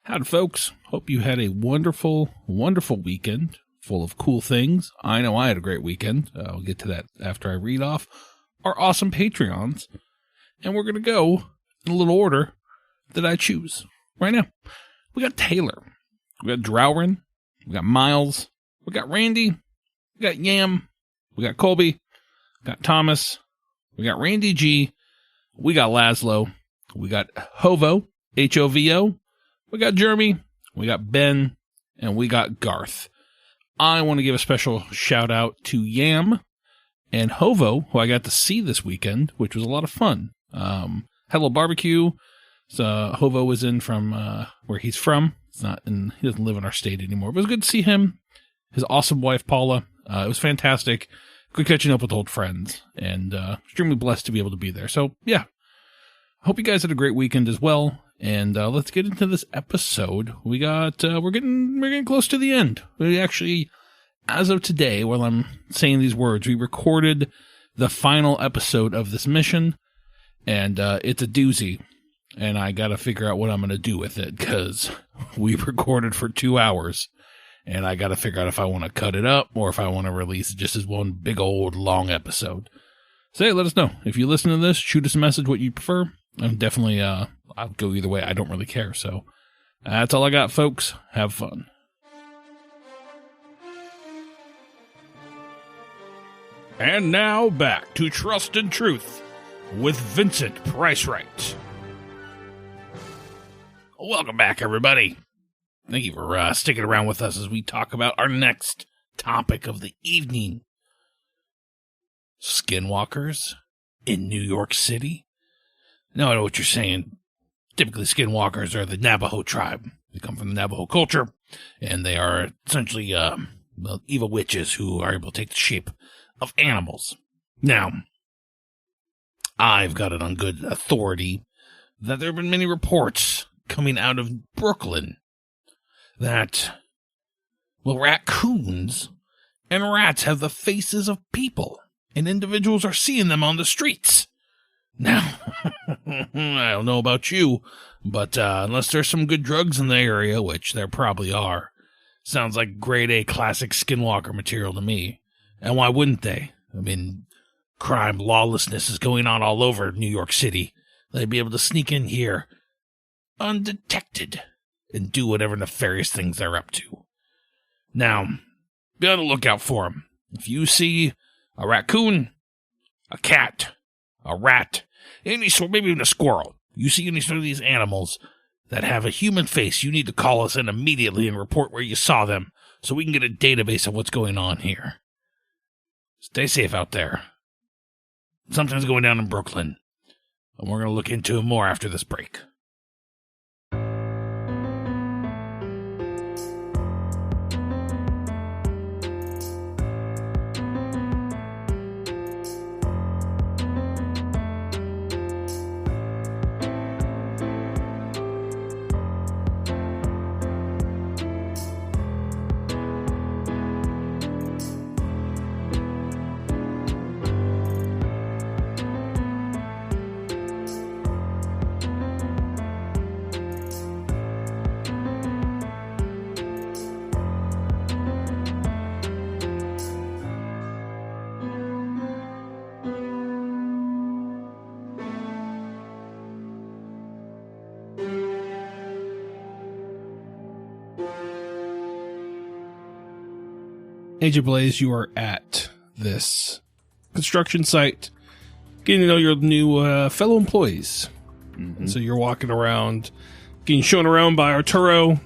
Howdy, folks. Hope you had a wonderful, wonderful weekend full of cool things. I know I had a great weekend. I'll get to that after I read off our awesome Patreons. And we're going to go in a little order that I choose right now. We got Taylor. We got Drowrin. We got Miles. We got Randy. We got Yam. We got Colby. We got Thomas. We got Randy G. We got Laszlo. We got Hovo. Hovo. We got Jeremy, we got Ben, and we got Garth. I want to give a special shout out to Yam and Hovo, who I got to see this weekend, which was a lot of fun. Had a little barbecue. So Hovo was in from where he's from. He doesn't live in our state anymore. But it was good to see him, his awesome wife, Paula. It was fantastic. Good catching up with old friends, and extremely blessed to be able to be there. So, yeah. Hope you guys had a great weekend as well. And let's get into this episode. We're getting close to the end. We actually, as of today, while I'm saying these words, we recorded the final episode of this mission, and it's a doozy. And I got to figure out what I'm going to do with it, because we recorded for 2 hours, and I got to figure out if I want to cut it up or if I want to release it just as one big old long episode. So hey, let us know. If you listen to this, shoot us a message what you prefer. I'm definitely, I'll go either way. I don't really care. So that's all I got, folks. Have fun. And now back to Trust and Truth with Vincent Price-Wright. Welcome back, everybody. Thank you for sticking around with us as we talk about our next topic of the evening. Skinwalkers in New York City. Now I know what you're saying. Typically, skinwalkers are the Navajo tribe. They come from the Navajo culture, and they are essentially evil witches who are able to take the shape of animals. Now, I've got it on good authority that there have been many reports coming out of Brooklyn that, well, raccoons and rats have the faces of people, and individuals are seeing them on the streets. Now, I don't know about you, but unless there's some good drugs in the area, which there probably are, sounds like grade A classic skinwalker material to me. And why wouldn't they? I mean, crime, lawlessness is going on all over New York City. They'd be able to sneak in here undetected and do whatever nefarious things they're up to. Now, be on the lookout for them. If you see a raccoon, a cat, a rat, any sort, maybe even a squirrel. You see any sort of these animals that have a human face, you need to call us in immediately and report where you saw them so we can get a database of what's going on here. Stay safe out there. Something's going down in Brooklyn, and we're going to look into it more after this break. Agent Blaze, you are at this construction site, getting to know your new fellow employees. Mm-hmm. So you're walking around, getting shown around by Arturo.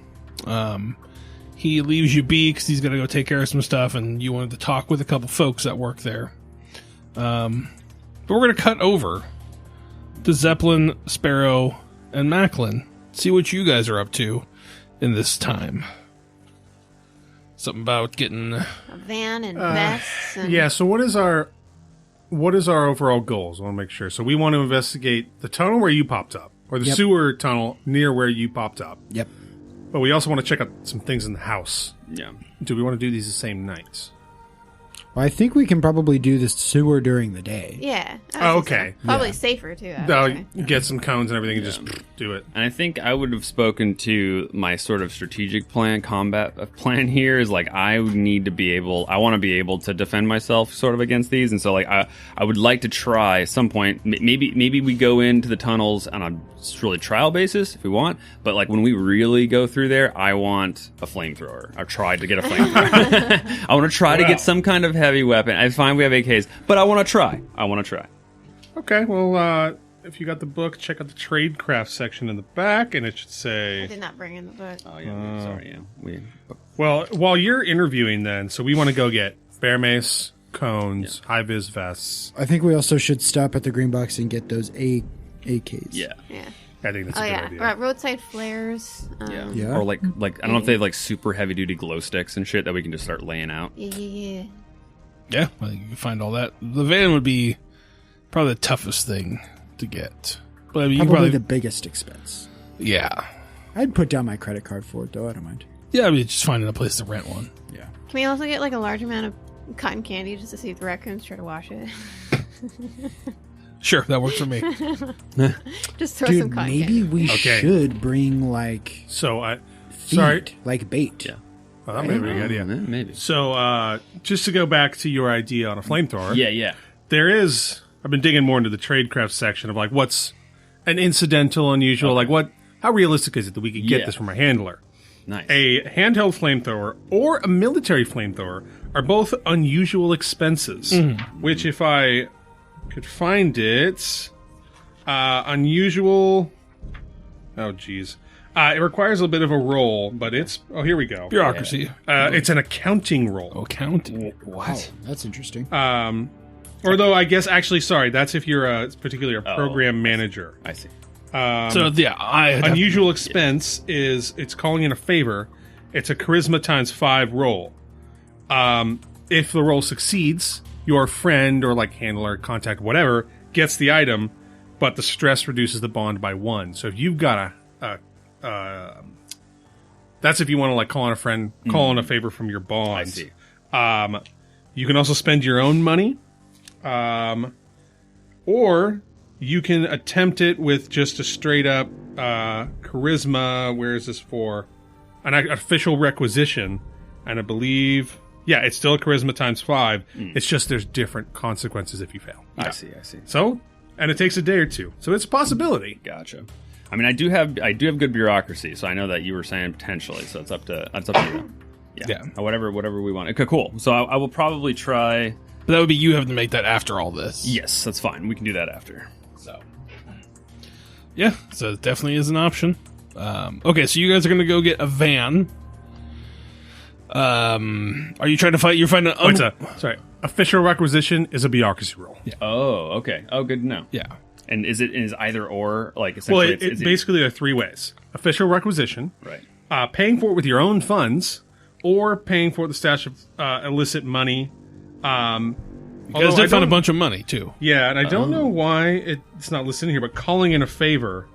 He leaves you be because he's going to go take care of some stuff, and you wanted to talk with a couple folks that work there. But we're going to cut over to Zeppelin, Sparrow, and Macklin. See what you guys are up to in this time. Something about getting a van and vests. And... Yeah. So what is our overall goals? I want to make sure. So we want to investigate the tunnel where you popped up, or the sewer tunnel near where you popped up. Yep. But we also want to check out some things in the house. Yeah. Do we want to do these the same nights? Well, I think we can probably do the sewer during the day. Yeah. Oh, okay. Probably safer, too. They'll get some cones and everything and just do it. And I think I would have spoken to my sort of strategic plan, combat plan here is like I want to be able to defend myself sort of against these. And so like I would like to try at some point, maybe we go into the tunnels on a really trial basis if we want. But like when we really go through there, I want a flamethrower. I've tried to get a flamethrower. I want to try to get some kind of heavy weapon. I find we have AKs, but I want to try. Okay, well, if you got the book, check out the tradecraft section in the back, and it should say... I did not bring in the book. Oh, yeah. Sorry, yeah. Well, while you're interviewing then, so we want to go get bear mace, cones, high-vis vests. I think we also should stop at the green box and get those AKs. Yeah. I think that's a good idea. Right, roadside flares. Yeah. Or like I don't know if they have like super heavy-duty glow sticks and shit that we can just start laying out. Yeah. Yeah, I think you can find all that. The van would be probably the toughest thing to get. But I mean, probably the biggest expense. Yeah. I'd put down my credit card for it, though. I don't mind. Yeah, I mean, just finding a place to rent one. Yeah. Can we also get like a large amount of cotton candy just to see if the raccoons try to wash it? Sure, that works for me. Just throw Dude, some cotton maybe candy. we should bring, like, So, feet, sorry. like bait. Yeah. Oh, that may be a good idea. Maybe. So, just to go back to your idea on a flamethrower. Yeah. There is... I've been digging more into the tradecraft section of, like, what's an incidental, unusual, like, how realistic is it that we could get this from a handler? Nice. A handheld flamethrower or a military flamethrower are both unusual expenses, which if I could find it, unusual... Oh, geez. It requires a bit of a roll, but it's... Oh, here we go. Bureaucracy. It's an accounting roll. Accounting. What? That's interesting. Although, I guess, actually, sorry, that's if you're particularly a program manager. I see. So, yeah, Unusual expense is it's calling in a favor. It's a charisma times 5 roll. If the roll succeeds, your friend or like handler, contact, whatever, gets the item, but the stress reduces the bond by 1. So if you've got that's if you want to like call on a friend, call in a favor from your bonds. I see. You can also spend your own money, or you can attempt it with just a straight up charisma. Where is this for? An official requisition, and I believe, yeah, it's still a charisma times 5. It's just there's different consequences if you fail. I see. So, and it takes a day or two, so it's a possibility. Gotcha. I mean, I do have good bureaucracy, so I know that you were saying potentially. So it's up to you. Yeah. Whatever we want. Okay, cool. So I will probably try. But that would be you having to make that after all this. Yes, that's fine. We can do that after. So, yeah, so it definitely is an option. Okay, so you guys are going to go get a van. Are you trying to fight? You're finding official requisition is a bureaucracy roll. Yeah. Oh, okay. Oh, good to know. Yeah. And is either or like Well, essentially? basically there are 3 ways: official requisition, right? Paying for it with your own funds, or paying for the stash of illicit money. You guys did find a bunch of money too. Yeah, and I don't know why it's not listed in here, but calling in a favor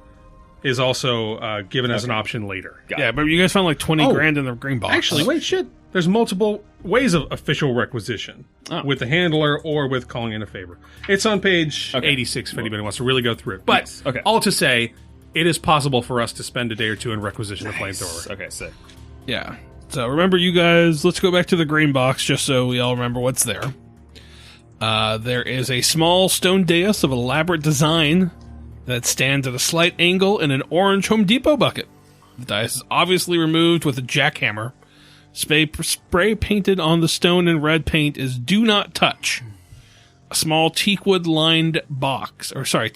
is also given as an option later. Yeah, but you guys found like 20 grand in the green box. Actually, wait, shit. There's multiple ways of official requisition with the handler or with calling in a favor. It's on page 86 if anybody wants to really go through it. But all to say, it is possible for us to spend a day or two in requisition of flamethrower. Okay, sick. Yeah. So remember, you guys, let's go back to the green box just so we all remember what's there. There is a small stone dais of elaborate design that stands at a slight angle in an orange Home Depot bucket. The dais is obviously removed with a jackhammer. Spray painted on the stone in red paint is "Do Not Touch." A small teakwood lined box, a small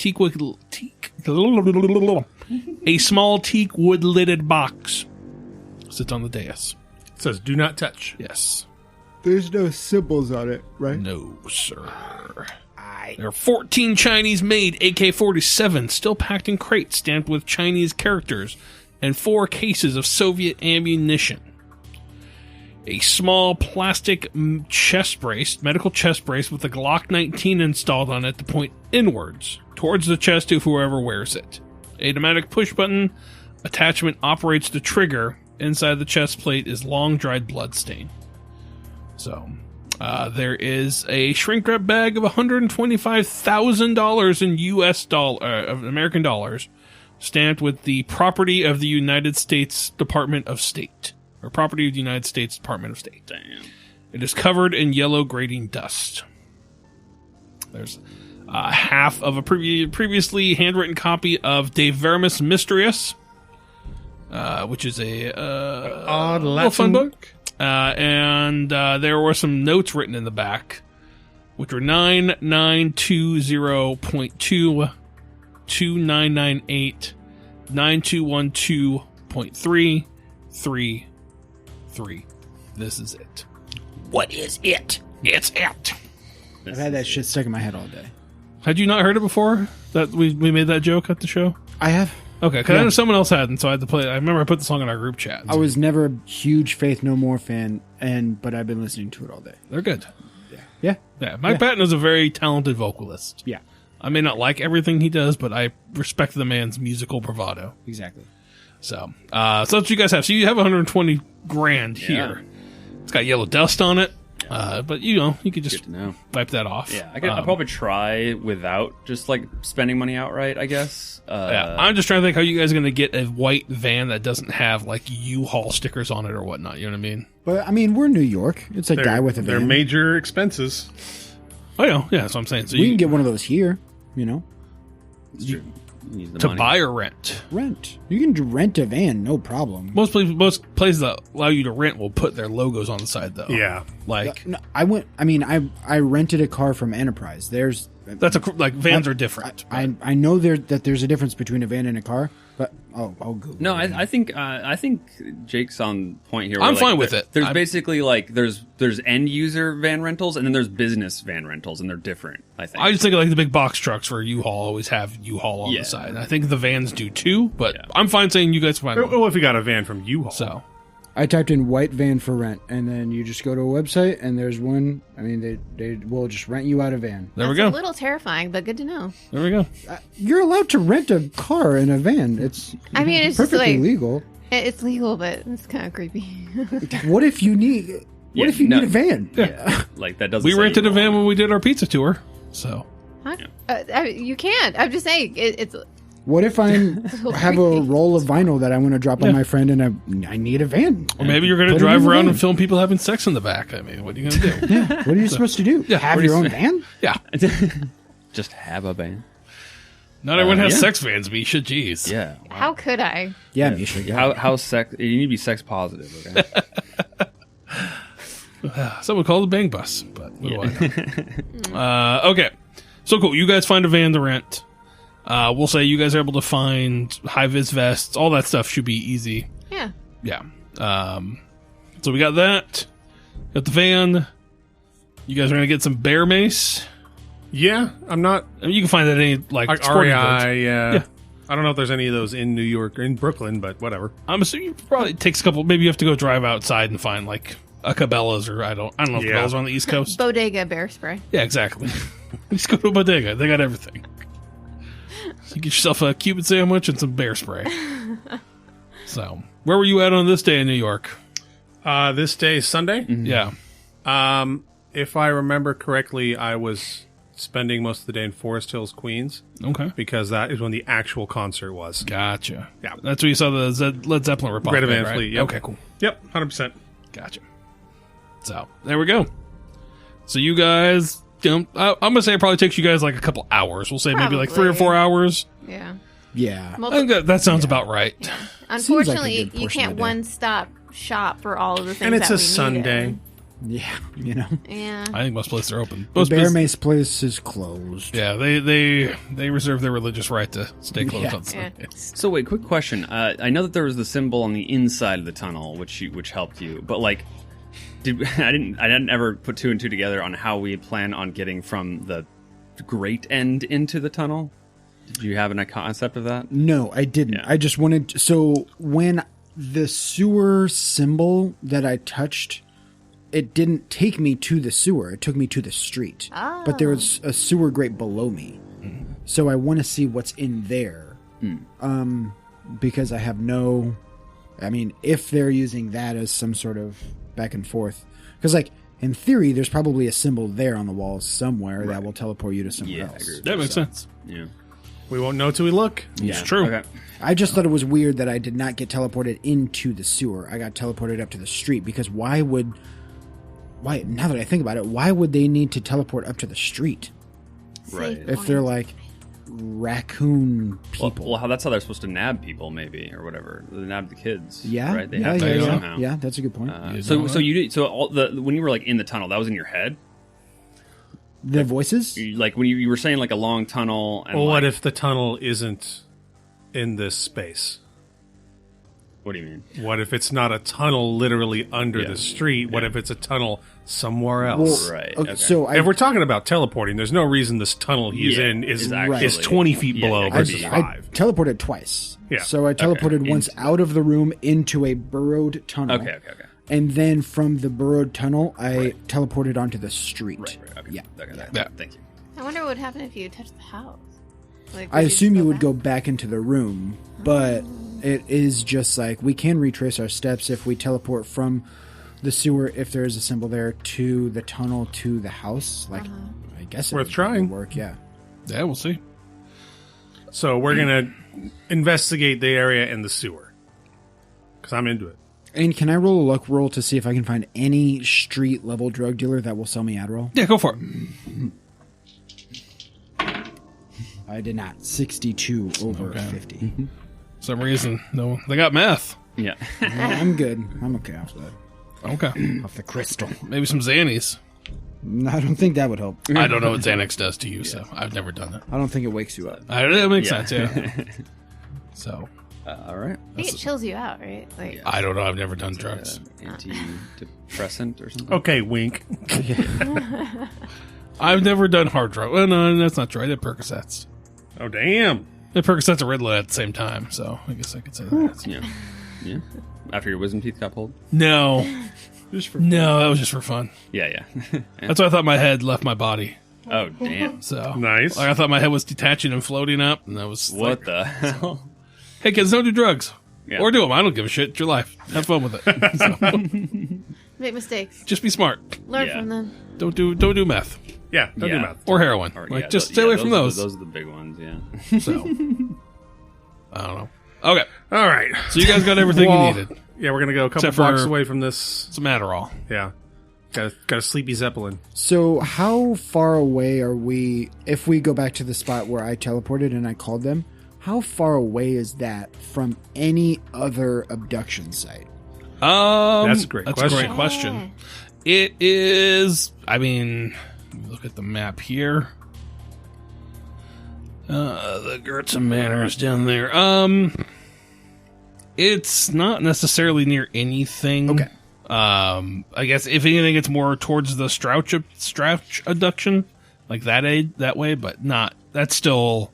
teakwood lidded box sits on the dais. It says "Do Not Touch." Yes. There's no symbols on it, right? No, sir. There are 14 Chinese-made AK-47 still packed in crates stamped with Chinese characters and 4 cases of Soviet ammunition. A small plastic medical chest brace with a Glock 19 installed on it to point inwards towards the chest of whoever wears it. A pneumatic push-button attachment operates the trigger. Inside the chest plate is long-dried blood stain. So, There is a shrink wrap bag of $125,000 in American dollars, stamped with the property of the United States Department of State, or property of the United States Department of State. Damn. It is covered in yellow grating dust. There's half of a previously handwritten copy of De Verimis Mysterious, which is a Odd little fun Latin book. And there were some notes written in the back, which were 9920.2, 2998, 9212.333. This is it. What is it? It's it. I've had that shit stuck in my head all day. Had you not heard it before? That we made that joke at the show? I have. Okay, because I Yeah. know someone else hadn't, so I had to play it. I remember I put the song in our group chat. I was never a huge Faith No More fan, but I've been listening to it all day. They're good. Yeah. Yeah, Mike Patton is a very talented vocalist. Yeah. I may not like everything he does, but I respect the man's musical bravado. Exactly. So that's what you guys have. So you have 120 grand here. It's got yellow dust on it, but you could Good just to know. wipe that off. Yeah, I'll probably try without just like spending money outright, I guess. Yeah, I'm just trying to think how you guys are going to get a white van that doesn't have like U-Haul stickers on it or whatnot. You know what I mean? But, I mean, we're in New York. It's a guy with a They're van. major expenses. Oh yeah, that's what I'm saying. So We you can get one of those here, you know. It's true. You need the to money. buy or rent. Rent. You can rent a van, no problem. Most places that allow you to rent will put their logos on the side though. Yeah. like No, I rented a car from Enterprise. that's like vans are different. I know that there's a difference between a van and a car, but I'll Google. No, it. I think Jake's on point here. I'm where, fine with it. There's I'm- basically like there's end user van rentals and then there's business van rentals and they're different. I think. I just think like the big box trucks for U-Haul always have U-Haul on Yeah. the side. And I think the vans do too, but Yeah. I'm fine saying you guys find one. Well, if you got a van from U-Haul. So I typed in white van for rent, and then you just go to a website, and there's one. I mean, they will just rent you out a van. there we That's go. a little terrifying, but good to know. There we go. You're allowed to rent a car in a van. It's I mean, it's just perfectly like legal. it's legal, but it's kind of creepy. What if you need? Yeah, What if you no. need a van? Yeah, like that doesn't. We say rented you a van wrong. when we did our pizza tour. So Huh? You can't. I'm just saying it's. What if I have a creepy. roll of vinyl that I want to drop on my friend, and I need a van? or maybe you're going to Put it drive in the around van. and film people having sex in the back. I mean, what are you going to do? Yeah. What are you supposed to do? Have what do your you own say? van? Yeah. Just have a van. Not everyone has yeah. sex vans, Misha. Jeez. Yeah. How could I? Yeah, Misha. How sex? You need to be sex positive. Okay. Someone called the bang bus, but what do I know? Okay. So cool. You guys find a van to rent. We'll say you guys are able to find high-vis vests. All that stuff should be easy. Yeah. Yeah. So we got that. Got the van. You guys are going to get some bear mace. Yeah, I'm not I mean, you can find that at any, like sporting goods. REI. Yeah. I don't know if there's any of those in New York or in Brooklyn, but whatever. I'm assuming it probably takes a couple. Maybe you have to go drive outside and find like a Cabela's or I don't know if Yeah. Cabela's are on the East Coast. Bodega bear spray. Yeah, exactly. Just go to a bodega. They got everything. So you get yourself a Cuban sandwich and some bear spray. So, where were you at on this day in New York? This day is Sunday. Yeah. If I remember correctly, I was spending most of the day in Forest Hills, Queens, Okay. because that is when the actual concert was. Gotcha. Yeah. That's where you saw the Led Zeppelin rip off. Greta Van right? Fleet, yep. Okay, cool. Yep, 100%. Gotcha. So, there we go. So, you guys, I'm going to say it probably takes you guys like a couple hours. We'll say maybe like 3 or 4 hours. Yeah. Yeah. I think that sounds about right. Unfortunately, good you portion can't of the day. one-stop shop for all of the things. And it's that a we Sunday. needed. Yeah. You know, Yeah. I think most places are open. the Most Bear business- Mace place is closed. Yeah, they reserve their religious right to stay closed Yeah. on Sundays. So wait, quick question. I know that there was the symbol on the inside of the tunnel, which helped you, but like, I didn't ever put two and two together on how we plan on getting from the great end into the tunnel. Did you have a concept of that? No, I didn't. Yeah. I just wanted to, so when the sewer symbol that I touched, it didn't take me to the sewer. It took me to the street. Oh. But there was a sewer grate below me. So I want to see what's in there. Because I have no, I mean, if they're using that as some sort of back and forth. Because like in theory, there's probably a symbol there on the wall somewhere that will teleport you to somewhere Yeah, I else. agree with That makes sense. Yeah. We won't know till we look. It's true. Okay. I just thought it was weird that I did not get teleported into the sewer. I got teleported up to the street because why, now that I think about it, why would they need to teleport up to the street Right. if they're like raccoon people? Well, that's how they're supposed to nab people, maybe, or whatever. They nab the kids. yeah, Right. They yeah, have yeah, to yeah. somehow. Yeah, that's a good point. So when you were like in the tunnel, that was in your head. The voices? Like when you were saying like a long tunnel. And Well, what like- if the tunnel isn't in this space? What do you mean? What if it's not a tunnel literally under Yeah. the street? What if it's a tunnel somewhere else? Right. Okay, Okay. So If we're talking about teleporting, there's no reason this tunnel he's Yeah, in is actually- 20 feet Yeah, below it could versus be. I 5. teleported twice. Yeah. So I teleported once Into- out of the room into a burrowed tunnel. Okay. And then from the burrowed tunnel, I teleported onto the street. Right. Okay. Yeah. Okay. Yeah. Thank you. I wonder what would happen if you touched the house. Like, I would assume just you would back? go back into the room, but it is just like we can retrace our steps if we teleport from the sewer, if there is a symbol there, to the tunnel to the house. Like, I guess it Worth would trying. work, yeah. Yeah, we'll see. So we're going to investigate the area in the sewer. Because I'm into it. And can I roll a luck roll to see if I can find any street level drug dealer that will sell me Adderall? Yeah, go for it. I did not. 62 over Okay. 50. For some reason, no, they got meth. Yeah. No, I'm good. I'm okay off that. Okay, Off the crystal. maybe some Xannies. No, I don't think that would help. I don't know what Xanax does to you, so I've never done it. I don't think it wakes you up. That makes Yeah. sense, yeah. So, All right. I think it chills you out, right? Like, I don't know. I've never done drugs. Antidepressant or something. Okay, wink. I've never done hard drugs. Well, no, that's not true. I did Percocets. Oh, damn. The Percocets and Ritalin at the same time, so I guess I could say that. Yeah. Yeah. After your wisdom teeth got pulled. No, no, that was just for fun. Yeah. That's why I thought my head left my body. Oh damn. So Nice. like, I thought my head was detaching and floating up, and that was What like, the hell? hey kids, don't do drugs. Yeah. Or do them. I don't give a shit. It's your life. Have fun with it. So, make mistakes. just be smart. Learn Yeah. from them. Don't do meth Yeah, don't do Yeah. math. or heroin. Or, Like yeah, just stay away from those. Those are the big ones. Yeah. So I don't know. Okay, All right. so you guys got everything Well, you needed. Yeah, we're going to go a couple Except for- blocks away from this. Some Adderall. Yeah. Got a sleepy Zeppelin. So, how far away are we? If we go back to the spot where I teleported and I called them, how far away is that from any other abduction site? That's a great That's question. a great question. It is. I mean, look at the map here. The Gertsen Manor is down there. It's not necessarily near anything. Okay. I guess if anything, it's more towards the Strouch abduction, like that way, but not. That's still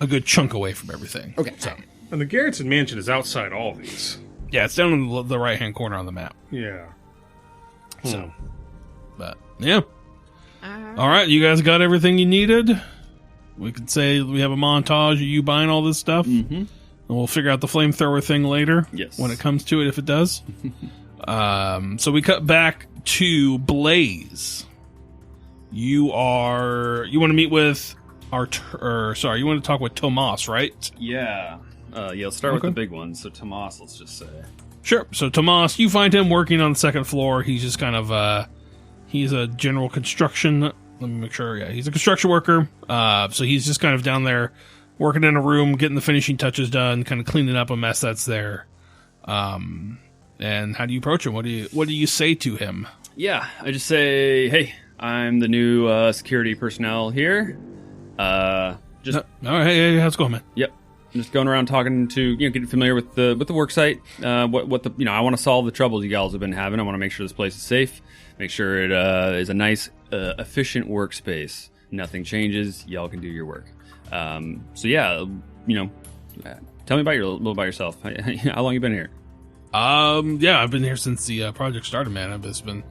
a good chunk away from everything. Okay. So And the Garrettson Mansion is outside all these. yeah, it's down in the right hand corner on the map. Yeah. So, but yeah. Alright. All right, you guys got everything you needed. We could say we have a montage of you buying all this stuff, and we'll figure out the flamethrower thing later. Yes. When it comes to it, if it does. So we cut back to Blaze. You want to meet with you want to talk with Tomas, right? Yeah. Let's start with Okay. the big ones. So Tomas, let's just say. Sure. So Tomas, you find him working on the second floor. He's just kind of he's a general construction. Let me make sure. Yeah, he's a construction worker. So he's just kind of down there working in a room, getting the finishing touches done, kind of cleaning up a mess that's there. And how do you approach him? What do you say to him? Yeah, I just say, hey, I'm the new security personnel here. All right, hey, how's it going, man? Yep. I'm just going around talking to, getting familiar with the work site. What the, I want to solve the troubles you guys have been having. I want to make sure this place is safe. Make sure it is a nice, efficient workspace. Nothing changes. Y'all can do your work. So yeah, tell me a little about yourself. How long you been here? Yeah, I've been here since the project started, man. I've just been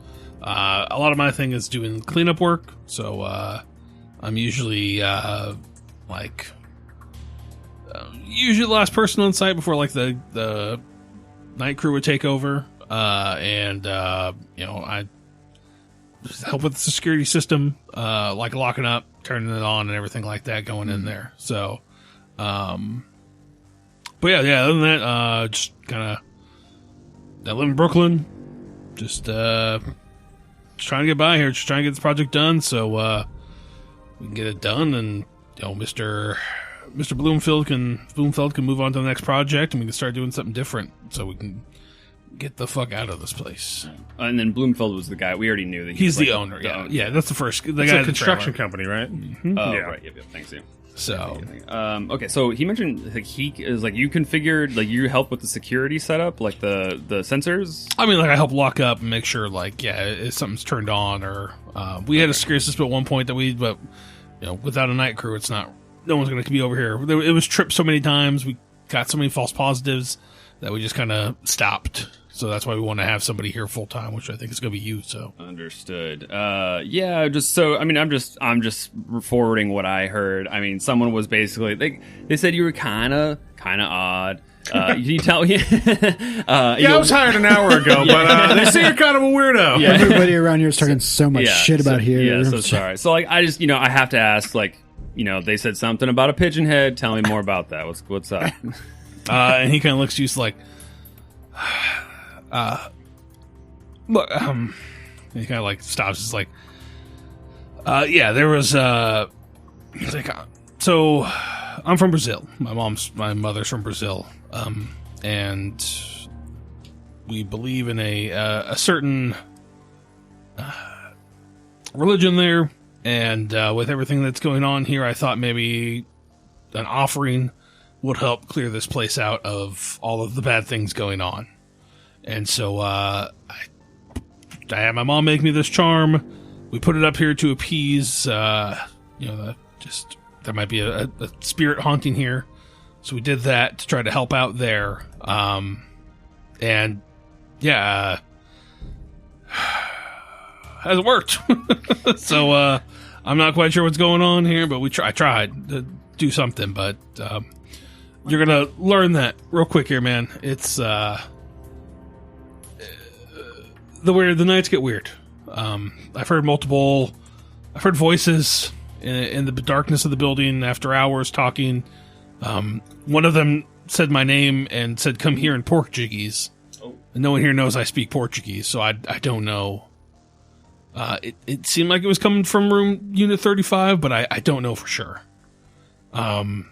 a lot of my thing is doing cleanup work. So I'm usually usually the last person on site before like the night crew would take over. I help with the security system, like locking up, turning it on, and everything like that going in there. So, but yeah. Other than that, just kind of. I live in Brooklyn. Just trying to get by here. Just trying to get this project done, so we can get it done, and Mr. Bloomfield can move on to the next project, and we can start doing something different, so we can get the fuck out of this place. And then Bloomfield was the guy. We already knew that he's the owner. Yeah, that's the first. The guy a construction company, right? Mm-hmm. Oh, Yeah. right. Yep. Thanks, you. So, okay. So he mentioned like he is like you configured like you help with the security setup, like the sensors. I mean, like I help lock up and make sure, like, if something's turned on, or we had a security system at one point but without a night crew, it's not. No one's going to be over here. It was tripped so many times. We got so many false positives that we just kind of stopped. So that's why we want to have somebody here full time, which I think is going to be you. So understood. Yeah. Just so I'm just forwarding what I heard. I mean, someone was basically they said you were kind of odd. Can you tell? I was hired an hour ago, but they say you're kind of a weirdo. Yeah. Everybody around here is talking so much shit about here. Yeah. So sorry. So like I just I have to ask they said something about a pigeon head. Tell me more about that. What's up? And he kind of looks used like. Look, he kind of like stops. It's like, there was, he's like, so I'm from Brazil. My mother's from Brazil. And we believe in a certain, religion there. And, with everything that's going on here, I thought maybe an offering would help clear this place out of all of the bad things going on. And so I had my mom make me this charm. We put it up here to appease, there might be a spirit haunting here. So we did that to try to help out there. Hasn't worked. So I'm not quite sure what's going on here, but I tried to do something. But you're going to learn that real quick here, man. It's... the nights get weird. I've heard voices in the darkness of the building after hours talking. One of them said my name and said, "Come here," in Portuguese. Oh. And no one here knows I speak Portuguese, so I don't know. It seemed like it was coming from room unit 35, but I don't know for sure. I've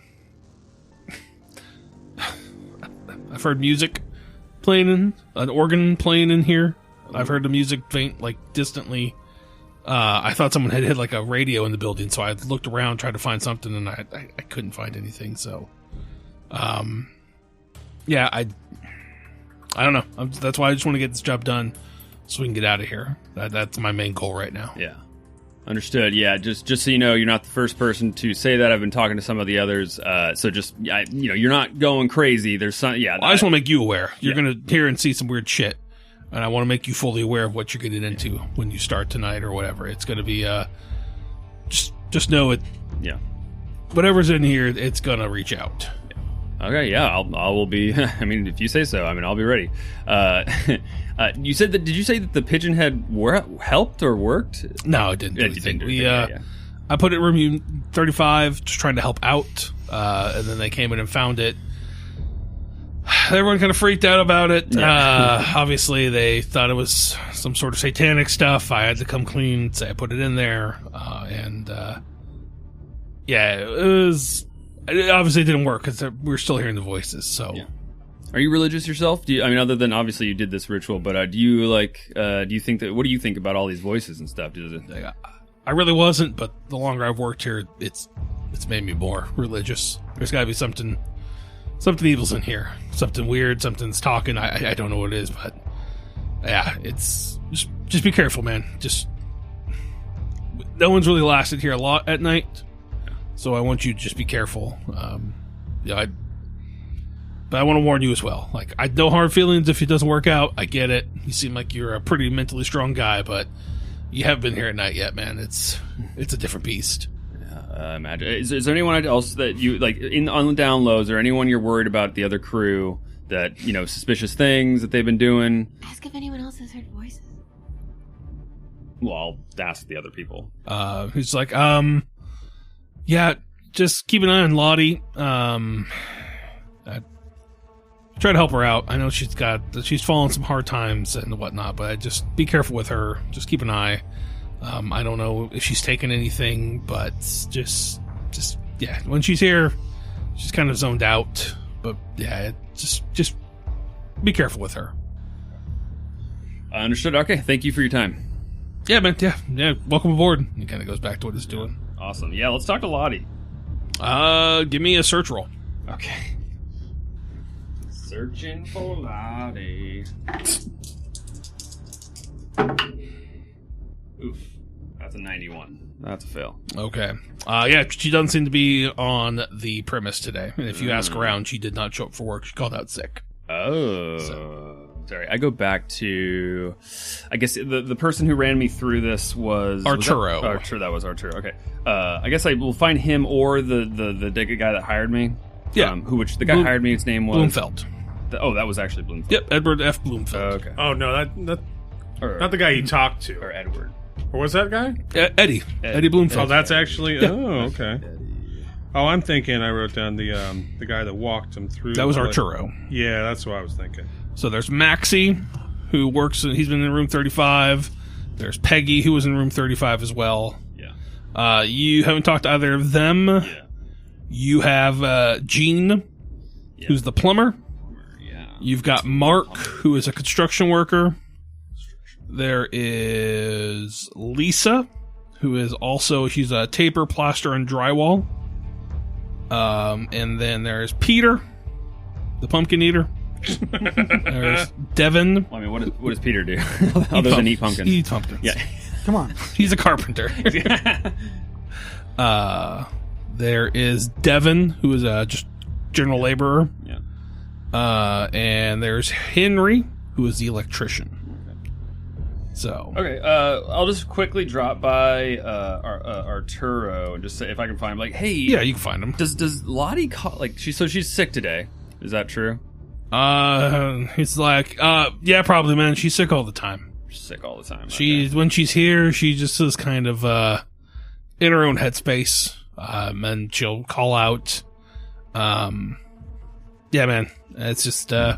heard music playing an organ playing in here. I've heard the music faint, like, distantly. I thought someone had hit, like, a radio in the building, so I looked around, tried to find something, and I couldn't find anything, so... I don't know. That's why I just want to get this job done, so we can get out of here. That's my main goal right now. Yeah. Understood. Yeah, just so you know, you're not the first person to say that. I've been talking to some of the others. So just, you're not going crazy. There's some, I just want to make you aware. You're going to hear and see some weird shit. And I want to make you fully aware of what you're getting into when you start tonight or whatever. It's going to be, just know it. Yeah. Whatever's in here, it's going to reach out. Okay, yeah, I will be. I mean, if you say so, I'll be ready. You said that? Did you say that the pigeon head helped or worked? No, it didn't. I put it in room 35, just trying to help out, and then they came in and found it. Everyone kind of freaked out about it. Yeah. Obviously, they thought it was some sort of satanic stuff. I had to come clean, say I put it in there, it was. It obviously didn't work because we were still hearing the voices. So, Are you religious yourself? Other than obviously you did this ritual, but do you think that? What do you think about all these voices and stuff? I really wasn't, but the longer I've worked here, it's made me more religious. There's got to be something evil's in here, something weird, something's talking. I don't know what it is, but yeah, it's just be careful, man. Just no one's really lasted here a lot at night. So I want you to just be careful. But I want to warn you as well. Like, no hard feelings if it doesn't work out. I get it. You seem like you're a pretty mentally strong guy, but you haven't been here at night yet, man. It's a different beast. Yeah, imagine. Is there anyone else that you like on the downloads, or anyone you're worried about the other crew that suspicious things that they've been doing? Ask if anyone else has heard voices. Well, I'll ask the other people. He's like, yeah, just keep an eye on Lottie. Try to help her out. I know she's fallen some hard times and whatnot, but just be careful with her. Just keep an eye. I don't know if she's taken anything, but just yeah. When she's here, she's kind of zoned out. But yeah, just be careful with her. Understood. Okay, thank you for your time. Yeah, man. Yeah. Welcome aboard. He kind of goes back to what he's doing. Awesome. Yeah, let's talk to Lottie. Give me a search roll. Okay. Searching for Lottie. Oof. That's a 91. That's a fail. Okay. Yeah, she doesn't seem to be on the premise today. And if you ask around, she did not show up for work. She called out sick. Oh. Sorry. I go back to, I guess the person who ran me through this was Arturo. That was Arturo. Okay. I guess I will find him or the guy that hired me. Yeah. The guy hired me, his name was Bloomfeld. That was actually Bloomfeld. Yep, Edward F. Bloomfeld. Okay. Oh no, that not the guy you talked to. Or Edward. Or was that guy? Eddie Bloomfeld. Oh, that's actually. Oh, okay. Oh, I'm thinking. I wrote down the guy that walked him through. That was Arturo. Yeah, that's what I was thinking. So there's Maxie, who works. He's been in room 35. There's Peggy, who was in room 35 as well. Yeah. You haven't talked to either of them. Yeah. You have Gene, who's the plumber. Yeah. You've got Mark, who is a construction worker. There is Lisa, who is she's a taper, plaster, and drywall. And then there's Peter, the pumpkin eater. There's Devin. I mean, what does Peter do other than eat pumpkins? He eats pumpkins. Yeah. Come on. He's a carpenter. There is Devin, who is just general laborer. Yeah. And there's Henry, who is the electrician. So okay, I'll just quickly drop by Arturo and just say if I can find him. Like, hey, yeah, you can find him. Does Lottie call? Like, she's sick today? Is that true? He's like, yeah, probably, man. She's sick all the time. She's sick all the time. When she's here, she just is kind of in her own headspace. And she'll call out. Yeah, man. It's just yeah,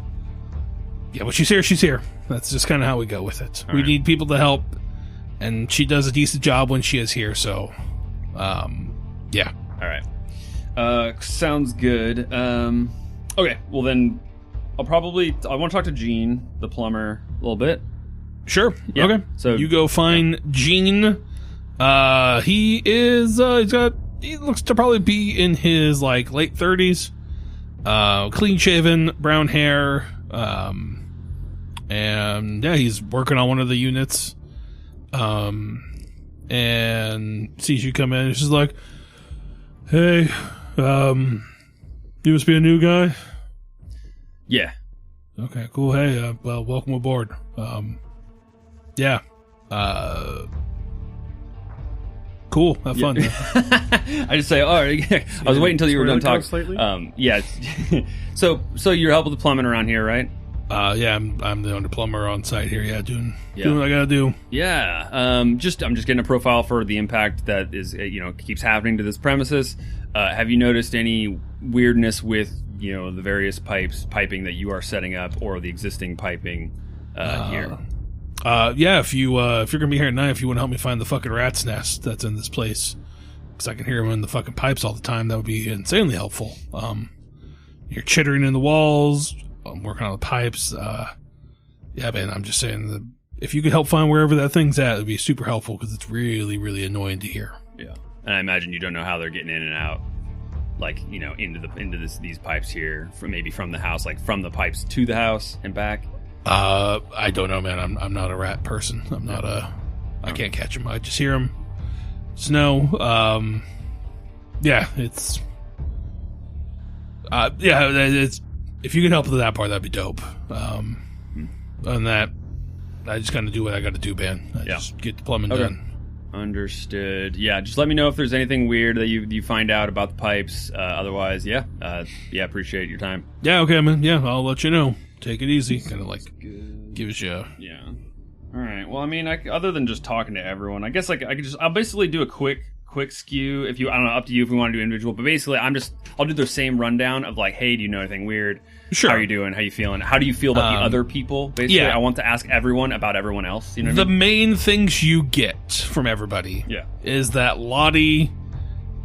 when she's here, she's here. That's just kind of how we go with it. We need people to help, and she does a decent job when she is here. So, yeah. All right. Sounds good. Okay. Well, then I want to talk to Gene, the plumber, a little bit. Sure. Yeah. Okay. So you go find Gene. He looks to probably be in his late 30s. Clean shaven, brown hair. And yeah, he's working on one of the units. And sees you come in. He's just like, "Hey, you must be a new guy." Yeah. Okay, cool. Hey, well, welcome aboard. Yeah. Cool. Have fun. I just say, all right. I was waiting until you were done talking. Yeah. So you're helping with the plumbing around here, right? Yeah, I'm the under plumber on site here. Yeah, doing what I gotta do. Yeah. I'm just getting a profile for the impact that is keeps happening to this premises. Have you noticed any weirdness with the various piping that you are setting up or the existing piping here? Yeah. If you're gonna be here at night, if you want to help me find the fucking rat's nest that's in this place, because I can hear them in the fucking pipes all the time, that would be insanely helpful. You're chittering in the walls. I'm working on the pipes. Yeah, man, I'm just saying that if you could help find wherever that thing's at, it'd be super helpful because it's really, really annoying to hear. Yeah, and I imagine you don't know how they're getting in and out, into these pipes here, from the house, from the pipes to the house and back. I don't know, man. I'm not a rat person. I can't catch them. I just hear them. Snow. Yeah, it's. It's. If you could help with that part, that'd be dope. On that, I just kind of do what I got to do, man. Just get the plumbing done. Understood. Yeah, just let me know if there's anything weird that you find out about the pipes. Otherwise, appreciate your time. Yeah, okay, man. Yeah, I'll let you know. Take it easy. Kind of gives you. Yeah. All right. Well, I mean, other than just talking to everyone, I guess like I'll basically do a quick skew. If you, I don't know, up to you if we want to do individual. But basically, I'll do the same rundown of like, hey, do you know anything weird? Sure. How are you doing? How you feeling? How do you feel about the other people? Basically, yeah. I want to ask everyone about everyone else. You know, what I The mean? main things you get from everybody is that Lottie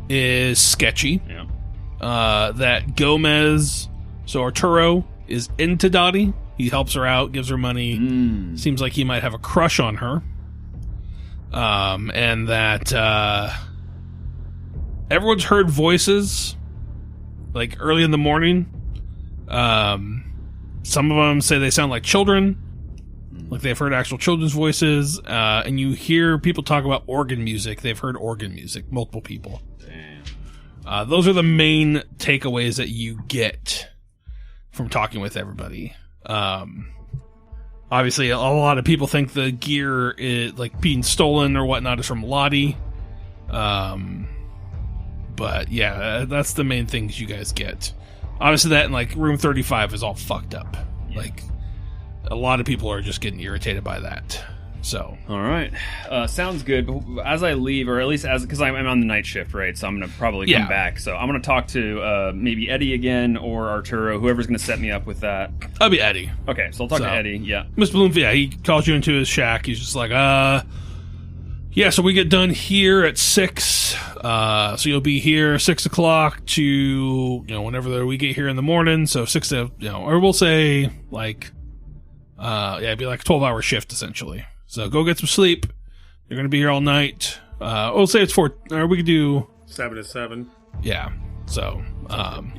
is sketchy. Yeah. That Gomez, so Arturo, is into Dottie. He helps her out, gives her money. Seems like he might have a crush on her. And that everyone's heard voices like early in the morning. Some of them say they sound like children, like they've heard actual children's voices. And you hear people talk about organ music. They've heard organ music, multiple people. Damn. Those are the main takeaways that you get from talking with everybody. Obviously, a lot of people think the gear is like being stolen or whatnot is from Lottie. But yeah, that's the main things you guys get. Obviously, that and like room 35 is all fucked up. Yeah. Like a lot of people are just getting irritated by that. So, all right, sounds good. But as I leave, or at least because I'm on the night shift, right? So I'm gonna probably come back. So I'm gonna talk to maybe Eddie again or Arturo, whoever's gonna set me up with that. I'll be Eddie. Okay, so I'll talk to Eddie. Yeah, Mr. Bloomfield, he calls you into his shack. He's just like, yeah, so we get done here at 6. So you'll be here 6 o'clock to, whenever we get here in the morning. So 6 to, or we'll say like, it'd be like a 12-hour shift essentially. So go get some sleep. You're going to be here all night. We'll say it's 4, or we could do 7 to 7. Yeah. So,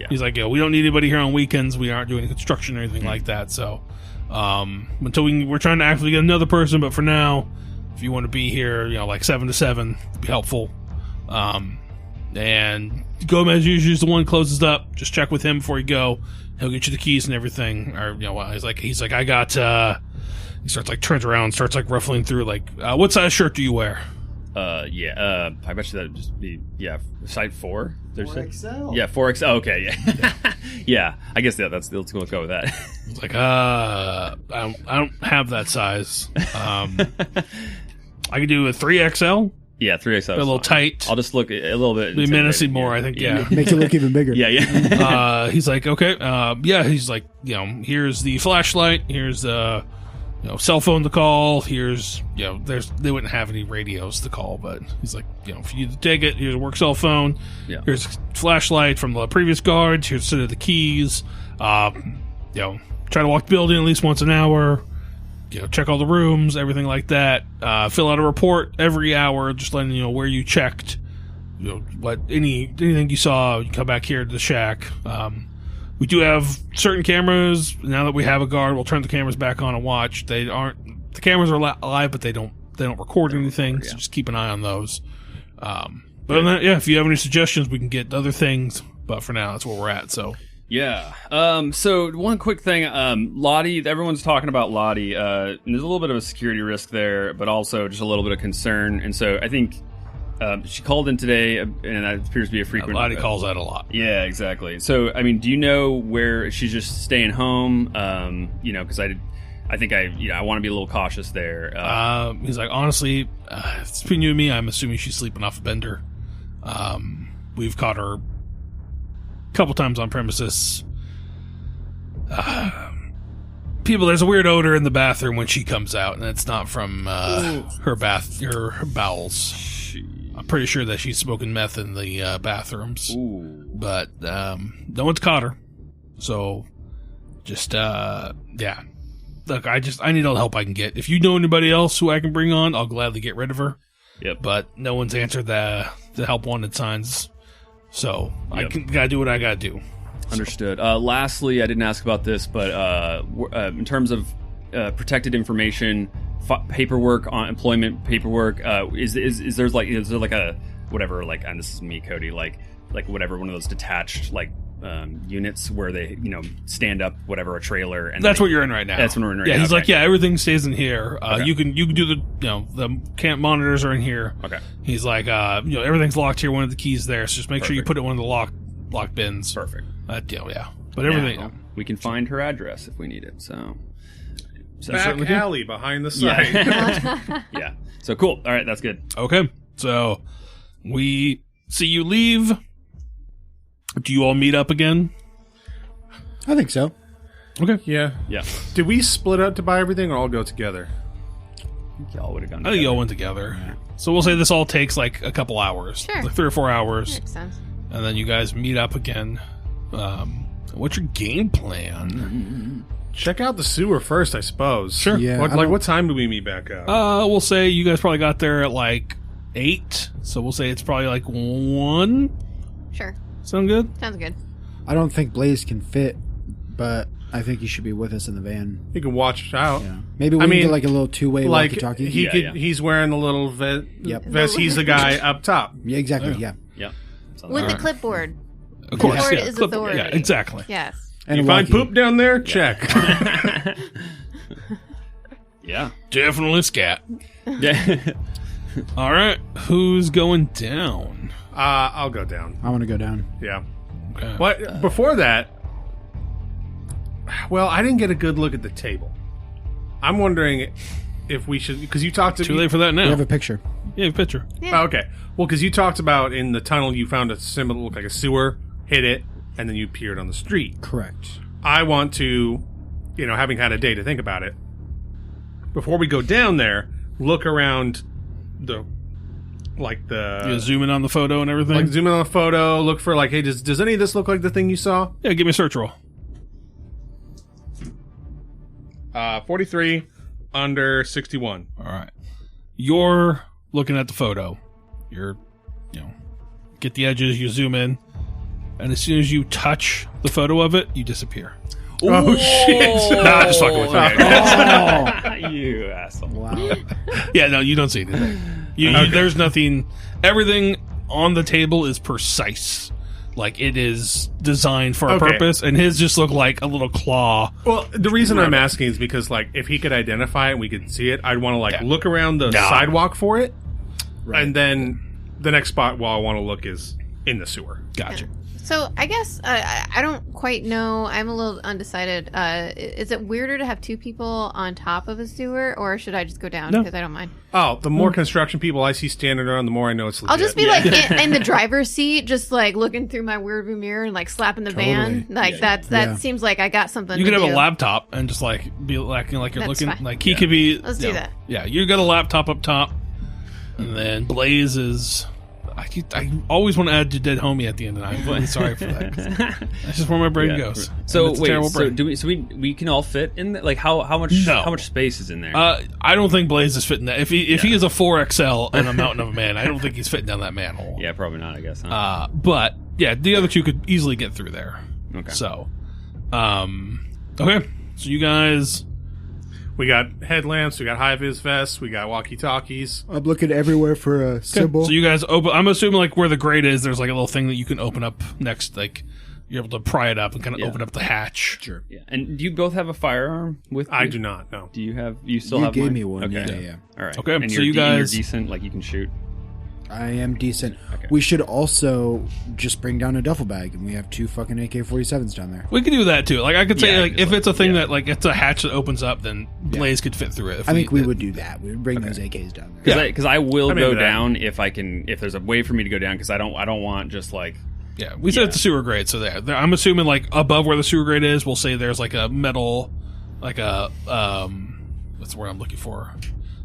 he's like, we don't need anybody here on weekends. We aren't doing construction or anything like that. So, until we're trying to actually get another person, but for now, if you want to be here, like 7 to 7, it'd be helpful. And Gomez usually is the one who closes up. Just check with him before you go. He'll get you the keys and everything. Or, he's like, I got, he starts like turns around, starts like ruffling through like, what size shirt do you wear? I bet you that'd just be size 4. There's 4XL. Yeah, 4XL. Okay, yeah, yeah. I guess let's go with that. It's like, I don't have that size. I could do a 3XL. Yeah, 3XL. A little tight. I'll just look a little bit. Be menacing more, I think. Yeah. Make it look even bigger. Yeah. He's like, okay. He's like, here's the flashlight. Here's the, cell phone to call. Here's, they wouldn't have any radios to call, but he's like, if you take it, here's a work cell phone. Yeah. Here's a flashlight from the previous guards. Here's a set of the keys. Try to walk the building at least once an hour. Check all the rooms, everything like that. Fill out a report every hour, just letting you know where you checked. What anything you saw. You come back here to the shack. We do have certain cameras. Now that we have a guard, we'll turn the cameras back on and watch. The cameras are live, but they don't record anything. So just keep an eye on those. But if you have any suggestions, we can get other things. But for now, that's where we're at. So. Yeah. So one quick thing, Lottie, everyone's talking about Lottie, and there's a little bit of a security risk there, but also just a little bit of concern. And so I think, she called in today, and that appears to be a frequent. Lottie calls that a lot. Yeah, exactly. So, I mean, do you know where she's just staying home? Because I think I want to be a little cautious there. He's like, honestly, it's between you and me, I'm assuming she's sleeping off a bender. We've caught her couple times on premises. There's a weird odor in the bathroom when she comes out, and it's not from her bowels. I'm pretty sure that she's smoking meth in the bathrooms. Ooh. But no one's caught her. So just look, I need all the help I can get. If you know anybody else who I can bring on, I'll gladly get rid of her. Yep. But no one's answered the help wanted signs. So I gotta do what I gotta do. Understood. Lastly, I didn't ask about this, but in terms of protected information, paperwork on employment paperwork, is there like a whatever, like, and this is me, Cody, like whatever, one of those detached units where they stand up whatever, a trailer, and that's what you're in right now. That's what we're in right now. Yeah, he's okay. like, everything stays in here. Okay. You can do the camp monitors are in here. Okay. He's like, everything's locked here. One of the keys there, so just make sure you put it in one of the lock bins. Perfect. Yeah. But everything, we can find her address if we need it. So So Back certainly do. alley behind the site. yeah. Yeah. So cool. All right, that's good. Okay, so we see you leave. Do you all meet up again? I think so. Okay. Yeah. Yeah. Did we split up to buy everything or all go together? I think y'all would have gone. I think you all together. went together. So we'll say this all takes like a couple hours. Sure. Like 3 or 4 hours. Makes sense. And then you guys meet up again. What's your game plan? Check out the sewer first, I suppose. Sure. Yeah, I Like, don't- what time do we meet back up? We'll say you guys probably got there at like 8. So we'll say it's probably like 1. Sure. Sound good? Sounds good. I don't think Blaze can fit, but I think he should be with us in the van. You can watch out. Yeah. Maybe we I can mean, get like a little two-way Like walkie-talkie. he Yeah, could. yeah. He's wearing the little vest. Yep. He's the guy up top. Yeah, exactly. Yeah. Yeah. Sounds With like- the clipboard. Of course. Clipboard Yeah. is Clip- authority. Yeah, exactly. Yes. And You a find walkie. poop down there? Check. Yeah. Definitely scat. Yeah. All right. Who's going down? I'll go down. I want to go down. Yeah. Okay. What? Before that, well, I didn't get a good look at the table. I'm wondering if we should, because you talked to Too late for that now. We have a picture. Yeah, picture. Oh, okay. Well, because you talked about in the tunnel, you found a symbol that looked like a sewer, hit it, and then you appeared on the street. Correct. I want to, having had a day to think about it, before we go down there, look around the, You zoom in on the photo and everything. like zoom in on a photo, look for hey, does any of this look like the thing you saw? Yeah, give me a search roll. 43 under 61. All right. You're looking at the photo. You're, get the edges, you zoom in, and as soon as you touch the photo of it, you disappear. Oh, shit. Nah, just fucking with you. You asshole. Wow. Yeah, no, you don't see anything. There's nothing. Everything on the table is precise. Like, it is designed for a Okay. purpose, and his just look like a little claw. Well, the reason I'm asking is because, if he could identify it and we could see it, I'd want to, Yeah. look around the Nah. sidewalk for it. Right. And then the next spot where I want to look is in the sewer. Gotcha. So I guess I don't quite know. I'm a little undecided. Is it weirder to have 2 people on top of a sewer, or should I just go down? No. Because I don't mind. Oh, the more construction people I see standing around, the more I know it's legit. I'll just be in the driver's seat, just looking through my rearview mirror and slapping the van. That Yeah. seems like I got something. You could to have do. a laptop and just be acting like you're That's looking. fine. He could be. Let's do that. Yeah, you got a laptop up top, and then Blaze is. I always want to add your dead homie at the end, and I'm really sorry for that. 'Cause that's just where my brain Yeah. goes. So And it's a wait, terrible so brain. do we? So we can all fit in? How much? No. How much space is in there? I don't think Blaze is fitting that. If he is a 4XL and a mountain of a man, I don't think he's fitting down that manhole. yeah, probably not. I guess. Huh? But yeah, the other 2 could easily get through there. Okay. So, okay. So you guys, We got headlamps, we got high-vis vests, we got walkie-talkies. I'm looking everywhere for a symbol. so you guys open. I'm assuming where the grate is, there's a little thing that you can open up next. You're able to pry it up and kind of Yeah. open up the hatch. Sure. Yeah. And do you both have a firearm with? I you? do not know. Do you have? You still You have? gave mine? me one. Okay. Yeah. All right. Okay, And so you're you you're guys- decent. You can shoot. I am decent. Okay. We should also just bring down a duffel bag, and we have 2 fucking AK-47s down there. We could do that too. I could say, Yeah, if it's a thing yeah. that it's a hatch that opens up, then Blaze could fit through it. If I think we would do that. We would bring those AKs down there. Yeah. Because I will I'm go into that. down if I can. If there's a way for me to go down, because I don't want just Yeah, we said it's a sewer grate, so there. I'm assuming above where the sewer grate is, we'll say there's a metal, what's the word I'm looking for?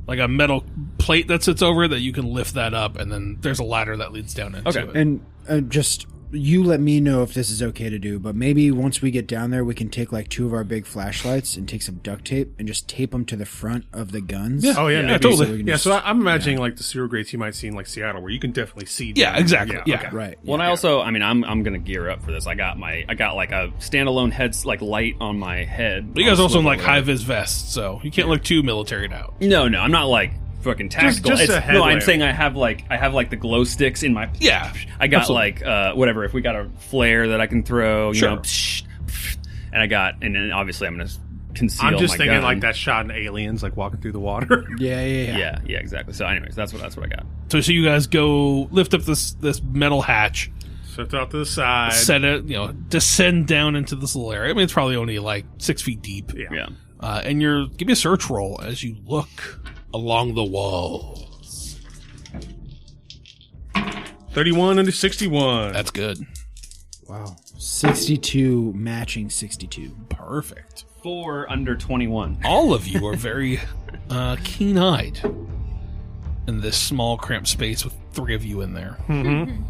Like a metal plate that sits over it that you can lift that up, and then there's a ladder that leads down into Okay. it. And just you let me know if this is okay to do, but maybe once we get down there, we can take 2 of our big flashlights and take some duct tape and just tape them to the front of the guns. Oh, yeah, maybe. totally. So we can Yeah, just- so I'm imagining the sewer grates you might see in Seattle, where you can definitely see. Yeah, down. exactly. Yeah. okay. Right. Well, and I also, I'm gonna gear up for this. I got a standalone heads But light on my head. you guys on also in swivel. high vis vests, so you can't look too militaried out. No, I'm not fucking tactical. just a no, I'm headlamp. saying I have the glow sticks in my. Yeah, I got absolutely. whatever. If we got a flare that I can throw, Sure. and then obviously I'm gonna conceal. I'm just my thinking gun. that shot in Aliens, walking through the water. Yeah. Yeah, exactly. So, anyways, that's what I got. So you guys go lift up this metal hatch, Shift out to the side. set it, descend down into this little area. I mean, it's probably only 6 feet deep. Yeah. Yeah. And give me a search roll as you look along the walls. 31 under 61. That's good. Wow. 62 matching 62. Perfect. 4 under 21. All of you are very keen-eyed in this small, cramped space with 3 of you in there. Mm-hmm.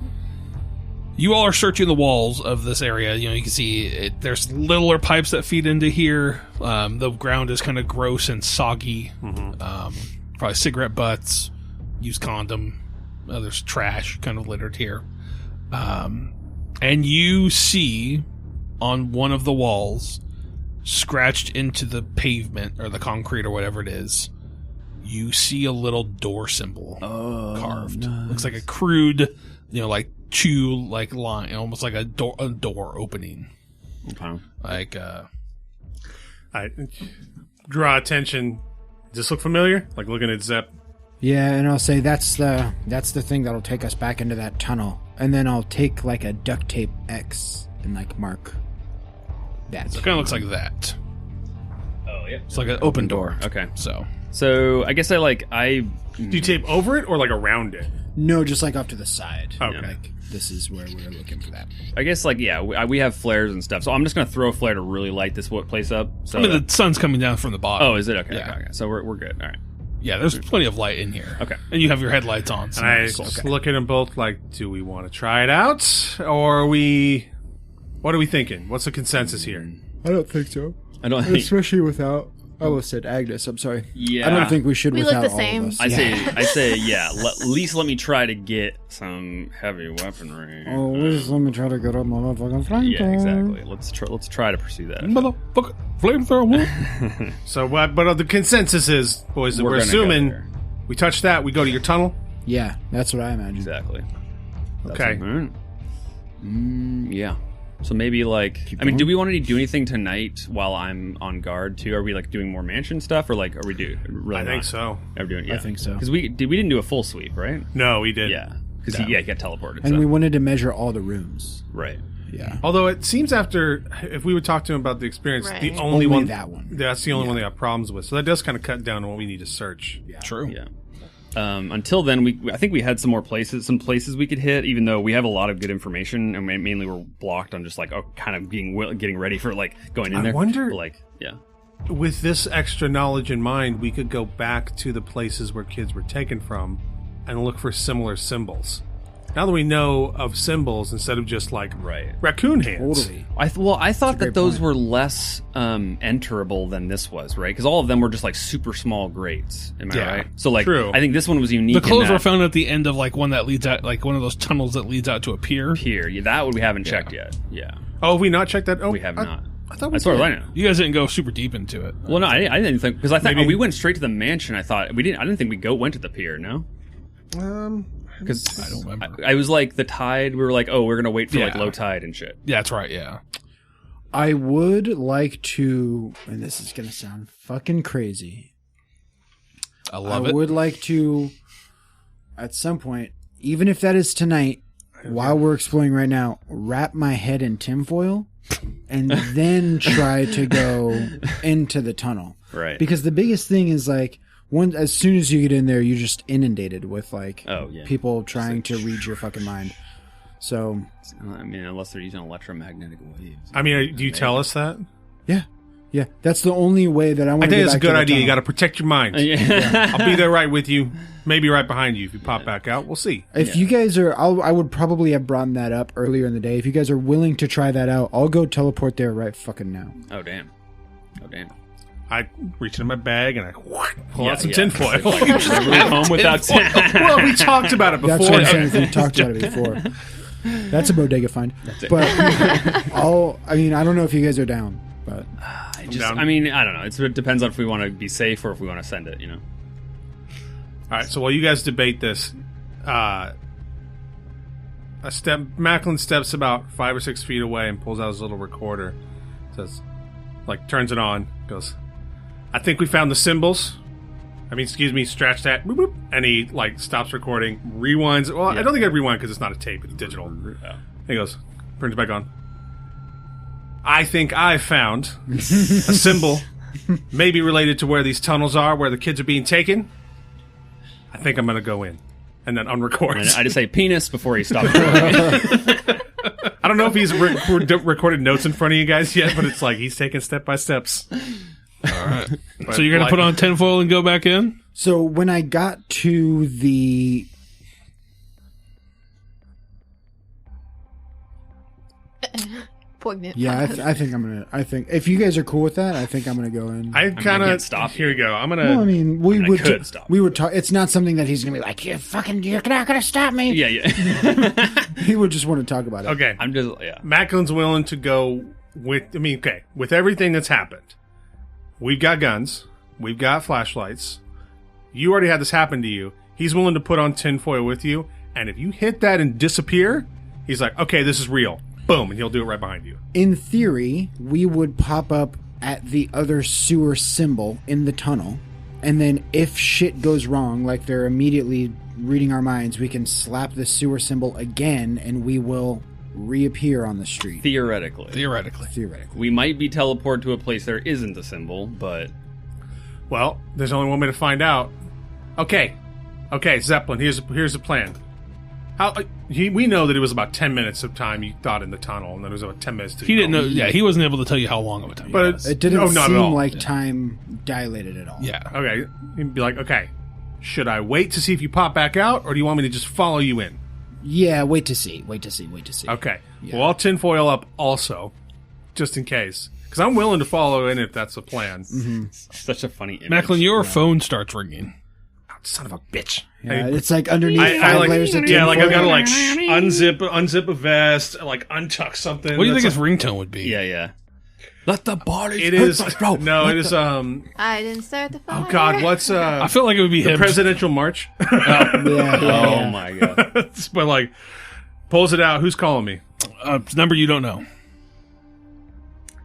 You all are searching the walls of this area. You can see there's littler pipes that feed into here. The ground is kind of gross and soggy. Probably cigarette butts, used condom. There's trash kind of littered here. And you see on one of the walls, scratched into the pavement or the concrete or whatever it is, you see a little door symbol carved. Nice. Looks like a crude, like chew like line, almost like a door opening. Okay. Like I draw attention. Does this look familiar? Like looking at Zep. Yeah, and I'll say that's the thing that'll take us back into that tunnel. And then I'll take like a duct tape X and like mark that. So it kind of looks like that. Oh, yeah. It's like an open door. Okay. So I guess I Do you tape over it or like around it? No, just like off to the side. Okay. Like this is where we're looking for that. I guess we have flares and stuff. So I'm just gonna throw a flare to really light this place up. So I mean, the sun's coming down from the bottom. oh, is it okay? Yeah. Okay. So we're good. All right. Yeah, there's plenty of light in here. Okay. And you have your headlights on. So And I it's okay. look at them both like, do we want to try it out? Or what are we thinking? What's the consensus here? I don't think so. I don't think. Especially without. I almost said Agnes. I'm sorry. Yeah. I don't think we should We look without the all same. of us. I Yeah. say yeah. At least let me try to get some heavy weaponry. Oh, just let me try to get up my motherfucking flank. Yeah, exactly. Let's try to pursue that. Motherfucker, flamethrower. So, but the consensus is, boys, that We're we're gonna go assuming there. we touch that, we go to your tunnel. Yeah, that's what I imagine. Exactly. Okay. All right. Yeah. So maybe Keep do going. we want to do anything tonight while I'm on guard too? Are we doing more mansion stuff, or are we really? I think so. Are we doing? Yeah. I think so. Because we didn't do a full sweep, right? No, we did. Yeah. Because he got teleported. And so. we wanted to measure all the rooms. right. Yeah. Although it seems if we would talk to him about the experience, Right. the only one that one. that's the only one they have problems with. So that does kind of cut down on what we need to search. True. Yeah. Until then, I think we had some places we could hit, even though we have a lot of good information, and mainly we're blocked on just kind of getting ready for going in I there. wonder- But, yeah. With this extra knowledge in mind, we could go back to the places where kids were taken from and look for similar symbols. Now that we know of symbols instead of just Right. raccoon hands. Totally. I thought great that those point. were less enterable than this was, right? Because all of them were just super small grates. Am I Yeah, right? So true. I think this one was unique. The clothes in were that found at the end of one that leads out, one of those tunnels that leads out to a pier. here. Yeah, that one we haven't checked yet. Yeah, Oh, have we not checked that? Oh, we have not. I thought we As far as did. I know. You guys didn't go super deep into it. Well, no, I didn't think because I thought Maybe- we went straight to the mansion. I thought we didn't. I didn't think we went to the pier. No, because I don't remember. I was the tide. We were we're gonna wait for Yeah. low tide and shit. Yeah, that's right. Yeah. I would like to, and this is going to sound fucking crazy. I love I it. would like to, at some point, even if that is tonight, while we're exploring right now, wrap my head in tinfoil and then try to go into the tunnel. Right. Because the biggest thing is as soon as you get in there, you're just inundated with Oh, yeah. people trying to read your fucking mind. So I mean, unless they're using electromagnetic waves. I mean, do you tell us that? yeah, that's the only way that I want I to think get it's a back to good the idea. You tunnel. got to protect your mind. Yeah. I'll be there right with you. Maybe right behind you if you pop back out. We'll see. If you guys are, I would probably have brought that up earlier in the day. If you guys are willing to try that out, I'll go teleport there right fucking now. Oh damn. I reach into my bag and I pull Yeah, out some yeah. tinfoil. We're home without. Well, we talked about it before. That's what I'm saying. We talked about it before. That's a bodega find. That's it. But I don't know if you guys are down, but down. I mean, I don't know. It depends on if we want to be safe or if we want to send it. All right, so while you guys debate this, Macklin steps about 5 or 6 feet away and pulls out his little recorder. Says, turns it on. Goes, I think we found the symbols. Scratch that. Boop, boop. And he stops recording, rewinds. Well, I don't think I'd rewind because it's not a tape; it's digital. And he goes, turns it back on. I think I found a symbol maybe related to where these tunnels are, where the kids are being taken, I think I'm going to go in and then unrecord. And I just say penis before he stops. Recording. I don't know if he's recorded notes in front of you guys yet, but it's like he's taking step by steps. All right. So you're going to put on tinfoil and go back in? So when I got to the... Poignant. Yeah, I think I'm gonna. I think if you guys are cool with that, I think I'm gonna go in. I kind of can't stop. Here we go. I'm gonna. Well, I mean, we I would. could stop. We would talk. It's not something that he's gonna be like, you're not gonna stop me. Yeah. He would just want to talk about it. Okay. I'm just yeah. Macklin's willing to go with. I mean, okay, with everything that's happened, we've got guns, we've got flashlights. You already had this happen to you. He's willing to put on tinfoil with you, and if you hit that and disappear, he's like, okay, this is real. Boom, and he'll do it right behind you. In theory, we would pop up at the other sewer symbol in the tunnel, and then if shit goes wrong, like they're immediately reading our minds, we can slap the sewer symbol again, and we will reappear on the street. Theoretically. Theoretically. We might be teleported to a place there isn't a symbol, but Well, there's only one way to find out. Okay, Zeppelin. Here's the plan. We know that it was about 10 minutes of time you thought in the tunnel, and then it was about 10 minutes to He didn't know. Yeah, he wasn't able to tell you how long of a time. But it was. It didn't not at seem all. like time dilated at all. Yeah. Okay, you'd be like, okay, should I wait to see if you pop back out, or do you want me to just follow you in? Yeah, wait to see. Okay, Yeah. well, I'll tinfoil up also, just in case, because I'm willing to follow in if that's the plan. such a funny image. Macklin, your phone starts ringing. Oh, son of a bitch! Yeah, it's like underneath I five like, layers of yeah, like I've got to tinfoil. like unzip a vest, like untuck something. What do you think That's his ringtone would be? Yeah. Let the bodies It is no, it is I didn't start the fire. Oh God, what's I feel like it would be him. presidential march? Oh my god. But like, pulls it out. Who's calling me? Number you don't know.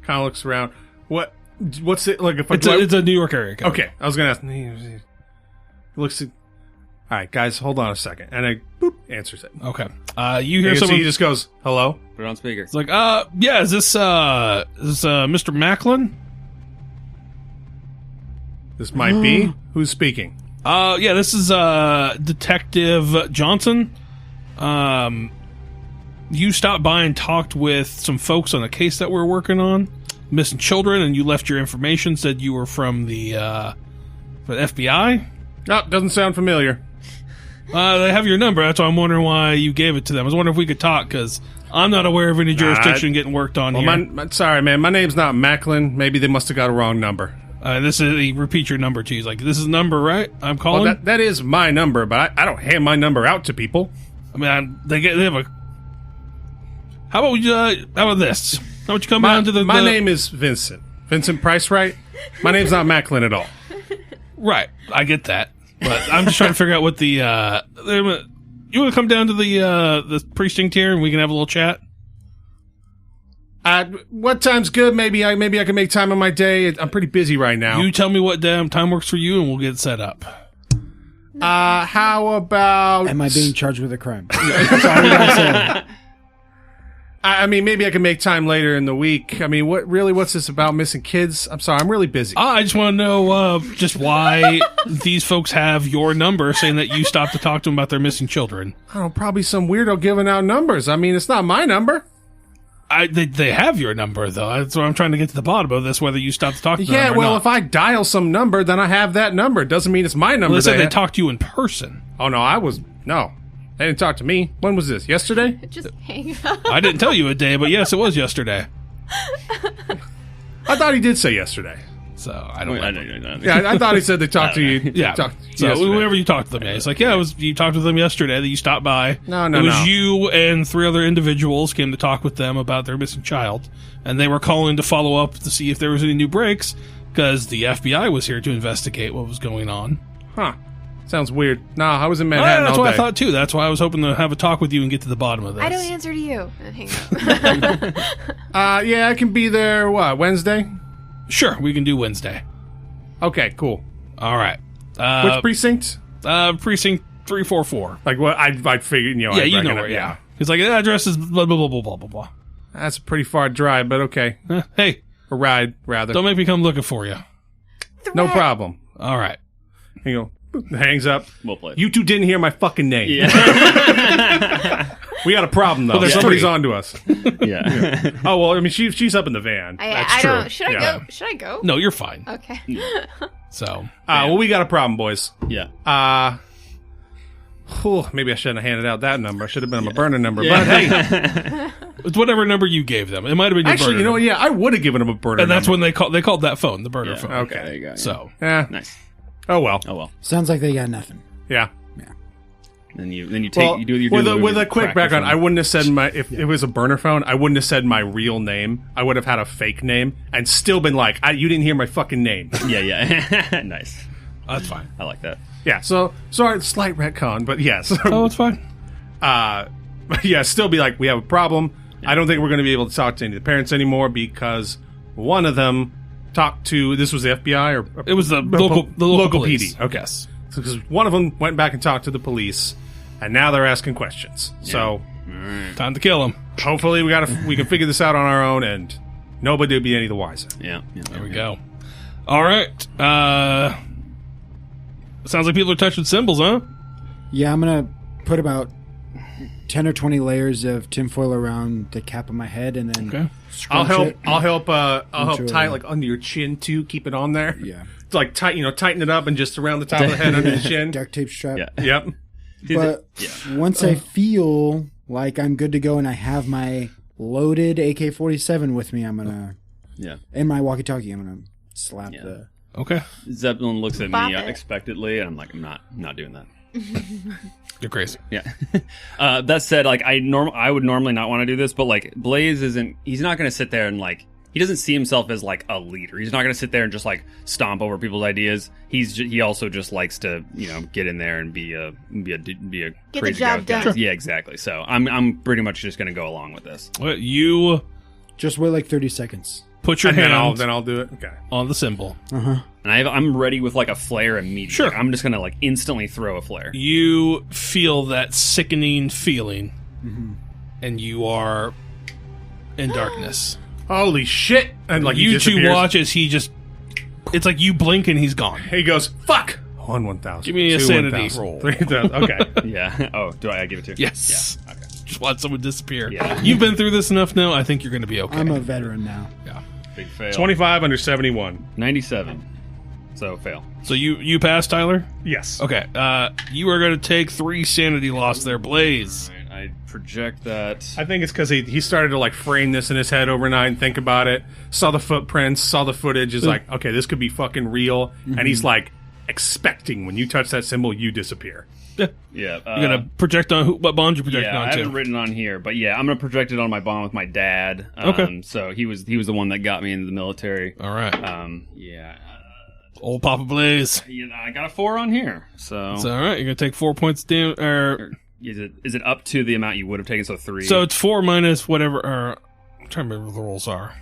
Kind of looks around. What's it like? If It's a New York area code. okay, I was gonna ask. He looks at. All right, guys, hold on a second, and I answers it. Okay. You hear And so someone. he just goes, "Hello." Put it on speaker. It's like, yeah, is this Mr. Macklin? This might be who's speaking. Yeah, this is Detective Johnson. You stopped by and talked with some folks on a case that we're working on, missing children, and you left your information. Said you were from the FBI. Oh, doesn't sound familiar. They have your number. That's why I'm wondering why you gave it to them. I was wondering if we could talk because I'm not aware of any jurisdiction getting worked on Well, here. sorry, man. My name's not Macklin. Maybe they must have got a wrong number. This is he repeats your number to you. He's like, "This is the number, right? I'm calling." Well, that is my number, but I don't hand my number out to people. I mean, they have a. How about this? How about you come down to the My name is Vincent. Vincent Price, right? My name's not Macklin at all. Right, I get that, but I'm just trying to figure out what the. You want to come down to the precinct here and we can have a little chat? What time's good? Maybe I can make time on my day. I'm pretty busy right now. You tell me what time works for you, and we'll get it set up. How about? Am I being charged with a crime? That's all I gotta say. I mean, maybe I can make time later in the week. I mean, what's this about missing kids? I'm sorry, I'm really busy. I just want to know just why these folks have your number, saying that you stopped to talk to them about their missing children. I don't know, probably some weirdo giving out numbers. I mean, it's not my number. They have your number though. That's what I'm trying to get to the bottom of this. Whether you stopped to talk to them Yeah, or well, not. if I dial some number, then I have that number. It doesn't mean it's my number. Well, they said they talked to you in person. Oh no, they didn't talk to me. When was this? Yesterday? Just hang up. I didn't tell you a day, but yes, it was yesterday. I thought he did say yesterday. So I don't know. Yeah, I thought he said they talked to you. Yeah. Talked So yesterday. whenever you talked to them, yeah, it's like, yeah, it was you talked to them yesterday. That you stopped by. No, It was no. you and 3 other individuals came to talk with them about their missing child, and they were calling to follow up to see if there was any new breaks because the FBI was here to investigate what was going on. Huh. Sounds weird. Nah, I was in Manhattan That's all what day. I thought too. That's why I was hoping to have a talk with you and get to the bottom of this. I don't answer to you. And hang up. Yeah, I can be there, Wednesday? Sure, we can do Wednesday. Okay, cool. All right. Which precinct? Precinct 344. Like, what? I'd figured, Yeah, I'd you know reckon where. it, Yeah, it's like the address is blah blah blah blah blah blah blah. That's a pretty far drive, but okay. Hey, A ride, rather. don't make me come looking for you. No problem. All right. You go, hangs up. Well played. You two didn't hear my fucking name. Yeah. We got a problem, though. Well, there's Somebody's three. on to us. yeah. Oh, well, I mean, she's up in the van. That's I true. don't. Should I Yeah. go? Should I go? No, you're fine. Okay. So, Well, we got a problem, boys. Yeah. Maybe I shouldn't have handed out that number. I should have been on my burner number. Yeah. But hey, it's whatever number you gave them. It might have been your actually, burner you know what? number. Yeah, I would have given him a burner And that's number. when they called that phone, the burner Yeah. phone. Okay. There you go. Yeah. So, Nice. Oh, well. Oh well. Sounds like they got nothing. Yeah. Then you take Well, you do your with a quick crack background, phone. I wouldn't have said if it was a burner phone, I wouldn't have said my real name. I would have had a fake name and still been like, you didn't hear my fucking name. Yeah. Nice. that's fine. I like that. Yeah, so, sorry, slight retcon, but yes. Oh, it's fine. Yeah, still be like, we have a problem. I don't think we're going to be able to talk to any of the parents anymore because one of them talked to, this was the FBI or It was the local police. PD. Okay. Yes. Because one of them went back and talked to the police, and now they're asking questions. So Time to kill him. hopefully we can figure this out on our own, and nobody will be any the wiser. Yeah. There we go. All right. Sounds like people are touching symbols, huh? Yeah, I'm gonna put about 10 or 20 layers of tinfoil around the cap of my head, and then Okay. I'll scrunch help. it. I'll help. I'll help Into tie a- it like under your chin too. Keep it on there. Yeah. It's like tighten it up and just around the top of the head under the chin. Duct tape strap. Yeah. Yep. But once I feel like I'm good to go and I have my loaded AK-47 with me, I'm gonna Yeah. and my walkie-talkie, I'm gonna slap Yeah. the. Okay. Zeppelin looks at Bop me it. unexpectedly, and I'm like, I'm not doing that. You're crazy. Yeah. That said, like I would normally not want to do this, but like Blaze he's not going to sit there and like he doesn't see himself as like a leader. He's not going to sit there and just like stomp over people's ideas. He also just likes to get in there and be a the crazy job guy. done. Yeah, exactly. So I'm pretty much just going to go along with this. Well, you Just wait like 30 seconds. put your And hand then I'll do it. Okay. on the symbol. And I'm ready with like a flare immediately. Sure. Like, I'm just going to like instantly throw a flare. You feel that sickening feeling, and you are in darkness. Holy shit! And like he you two disappears. watch as he just. It's like you blink and he's gone. He goes, "Fuck." 1,000. Give me a 2, sanity 1,000, roll. 3,000. Okay. Yeah. Oh, do I give it to you? Yes. Yeah. Okay. Just watch someone disappear. Yeah. You've been through this enough now. I think you're going to be okay. I'm a veteran now. yeah. Big fail. 25 under 71. 97. So fail. So you pass, Tyler. Yes. Okay. You are going to take 3 sanity loss there, Blaze. All right, I project that. I think it's because he started to like frame this in his head overnight and think about it. Saw the footprints, saw the footage. Is like, okay, this could be fucking real. And he's like expecting when you touch that symbol, you disappear. Yeah. Yeah. You're going to project on what bond you projecting Yeah, I on haven't to? written on here, but yeah, I'm gonna project it on my bond with my dad. Okay. So he was the one that got me into the military. All right. Yeah. Old Papa Blaze. I got a 4 on here. So, It's all right. You're going to take 4 points damage. is it up to the amount you would have taken? So 3. So it's 4 minus whatever. I'm trying to remember what the rolls are.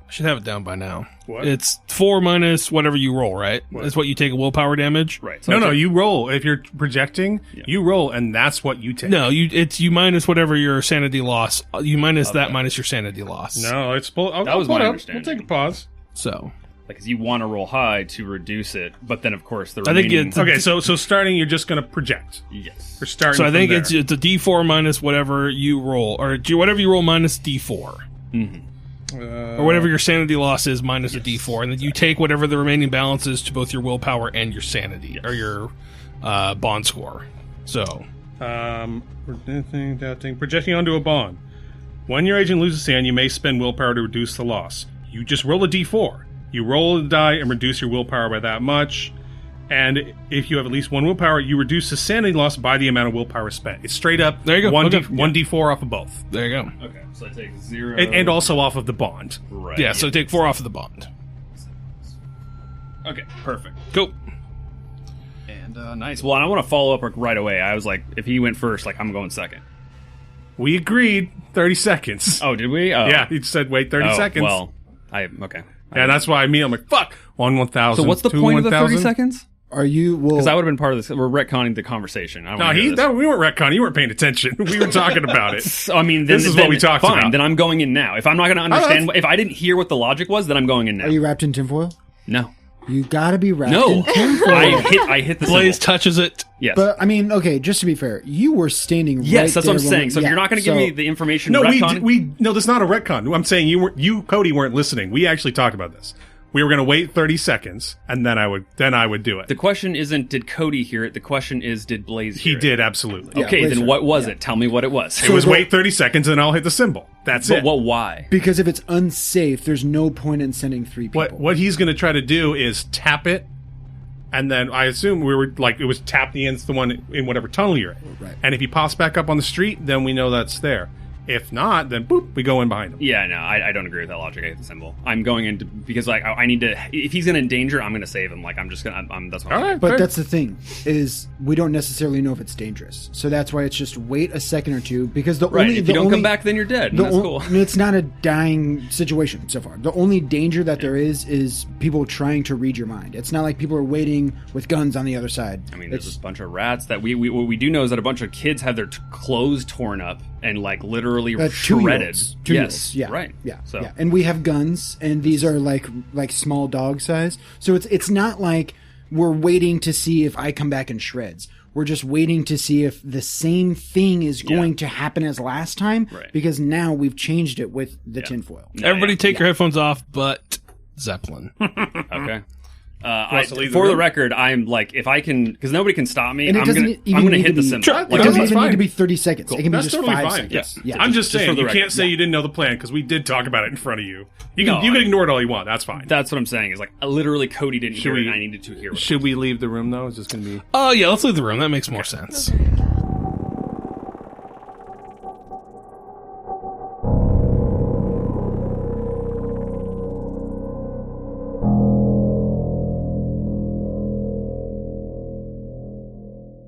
I should have it down by now. What? It's 4 minus whatever you roll, right? What? That's what you take a willpower damage. right. So No, I took- you roll. If you're projecting, you roll, and that's what you take. No, you minus whatever your sanity loss. You minus that minus your sanity loss. No, it's pull. That was pull my it up. understanding. We'll take a pause. So because you want to roll high to reduce it, but then of course the I think remaining. it's- Okay, so starting, you're just going to project. yes. We're starting. I think from it's there. a D4 minus whatever you roll, or whatever you roll minus D4, or whatever your sanity loss is minus a D4, and then you take whatever the remaining balance is to both your willpower and your sanity or your bond score. So projecting onto a bond. When your agent loses sand, you may spend willpower to reduce the loss. You just roll a d4. You roll the die and reduce your willpower by that much. And if you have at least 1 willpower, you reduce the sanity loss by the amount of willpower spent. It's straight up. There you go. One, Okay. one d4 off of both, there you go. Okay. So I take 0. and also off of the bond. right. Yeah, so take 4 off of the bond. Okay. Perfect. Go. And nice. Well, I want to follow up right away. I was like, if he went first, like I'm going second. We agreed 30 seconds. Oh, did we? Oh. Yeah, he said wait 30 Oh, seconds. Well, okay. Yeah, that's why I'm like, fuck. 1,000. So what's the 2, point of the 30 1,000? seconds? Are you? Well, Because I would have been part of this. We're retconning the conversation. I don't No, wanna hear this. we weren't retconning. You weren't paying attention. We were talking about it. So, I mean, then, This is what then- we talked fine, about. Then I'm going in now. If I'm not going to understand, that's- if I didn't hear what the logic was, then I'm going in now. are you wrapped in tinfoil? No. You gotta be wrapped No, in tinfoil. I hit the Blaze symbol. touches it. Yes. But I mean, okay, just to be fair, you were standing. Yes, right that's what there I'm when saying. So yeah, you're not going to give so- me the information. No, retcon? no, that's not a retcon. I'm saying you, Cody, weren't listening. We actually talked about this. We were going to wait 30 seconds, and then I would do it. The question isn't did Cody hear it. The question is did Blaze He hear it? did, absolutely. Yeah, Okay, Blaze then heard what it, was yeah. it? Tell me what it was. It was wait 30 seconds, and I'll hit the symbol. That's But it. what? Why? Because if it's unsafe, there's no point in sending 3 people. What he's going to try to do is tap it, and then I assume we were like it was tapped against the one in whatever tunnel you're in. Right. And if he pops back up on the street, then we know that's there. If not, then boop, we go in behind him. Yeah, no, I don't agree with that logic. I hit the symbol. I'm going into because like I need to. If he's in danger, I'm going to save him. Like I'm just gonna. That's what I'm All doing. right, But fair. that's the thing, is we don't necessarily know if it's dangerous. So that's why it's just wait a second or two, because the Right. only If the you don't only, come back, then you're dead. And the that's o- cool. I mean, it's not a dying situation so far. The only danger that there is people trying to read your mind. It's not like people are waiting with guns on the other side. I mean, there's It's- a bunch of rats that what we do know is that a bunch of kids have their clothes torn up and like literally shredded. 2-year-olds. Yes, Yeah, right. Yeah, So yeah. And we have guns, and these are like small dog size. So it's not like we're waiting to see if I come back in shreds. We're just waiting to see if the same thing is going to happen as last time, Right. because now we've changed it with the tinfoil. No, Everybody yeah. take your headphones off, but Zeppelin. Okay. us to leave the For the room? record, I'm like, if I can, because nobody can stop me. And it I'm doesn't gonna even need hit to the be- symbol. Sure, Like, It Yeah, doesn't that's even need fine. to be 30 seconds. It can be That's just totally 5 fine. seconds. Yes. Yeah. I'm just for saying the you record. can't say you didn't know the plan because we did talk about it in front of you. You No, can ignore it all you want. That's fine. That's what I'm saying. Is like literally Cody didn't hear it, we- and I needed to hear it. Should we leave the room though? Is this going to be? Oh, yeah, let's leave the room. That makes more sense.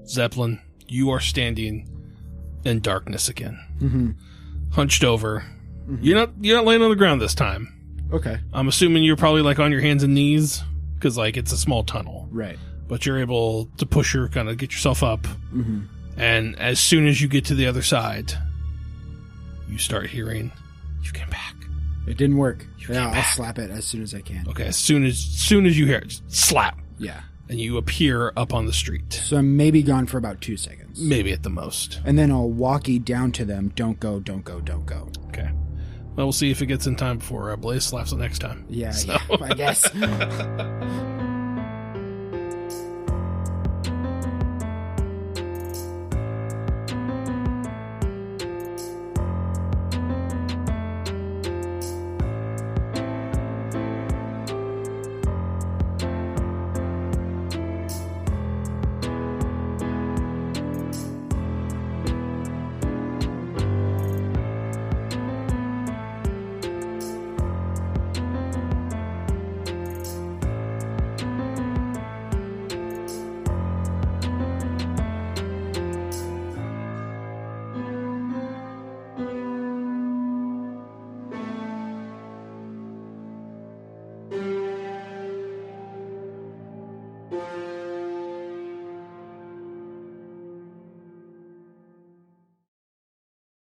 Zeppelin, you are standing in darkness again. Mm-hmm. Hunched over. Mm-hmm. You're not laying on the ground this time. Okay. I'm assuming you're probably like on your hands and knees because like it's a small tunnel. Right. But you're able to push your kind of get yourself up. Mm-hmm. And as soon as you get to the other side, you start hearing, "You came back." It didn't work. came Yeah, I'll back. slap it as soon as I can. Okay, as soon as you hear it, just slap, Yeah. and you appear up on the street. So I'm maybe gone for about 2 seconds. Maybe at the most. And then I'll walkie down to them. Don't go, don't go, don't go. Okay. Well, we'll see if it gets in time before Blaze slaps it next time. Yeah, So- yeah, I guess.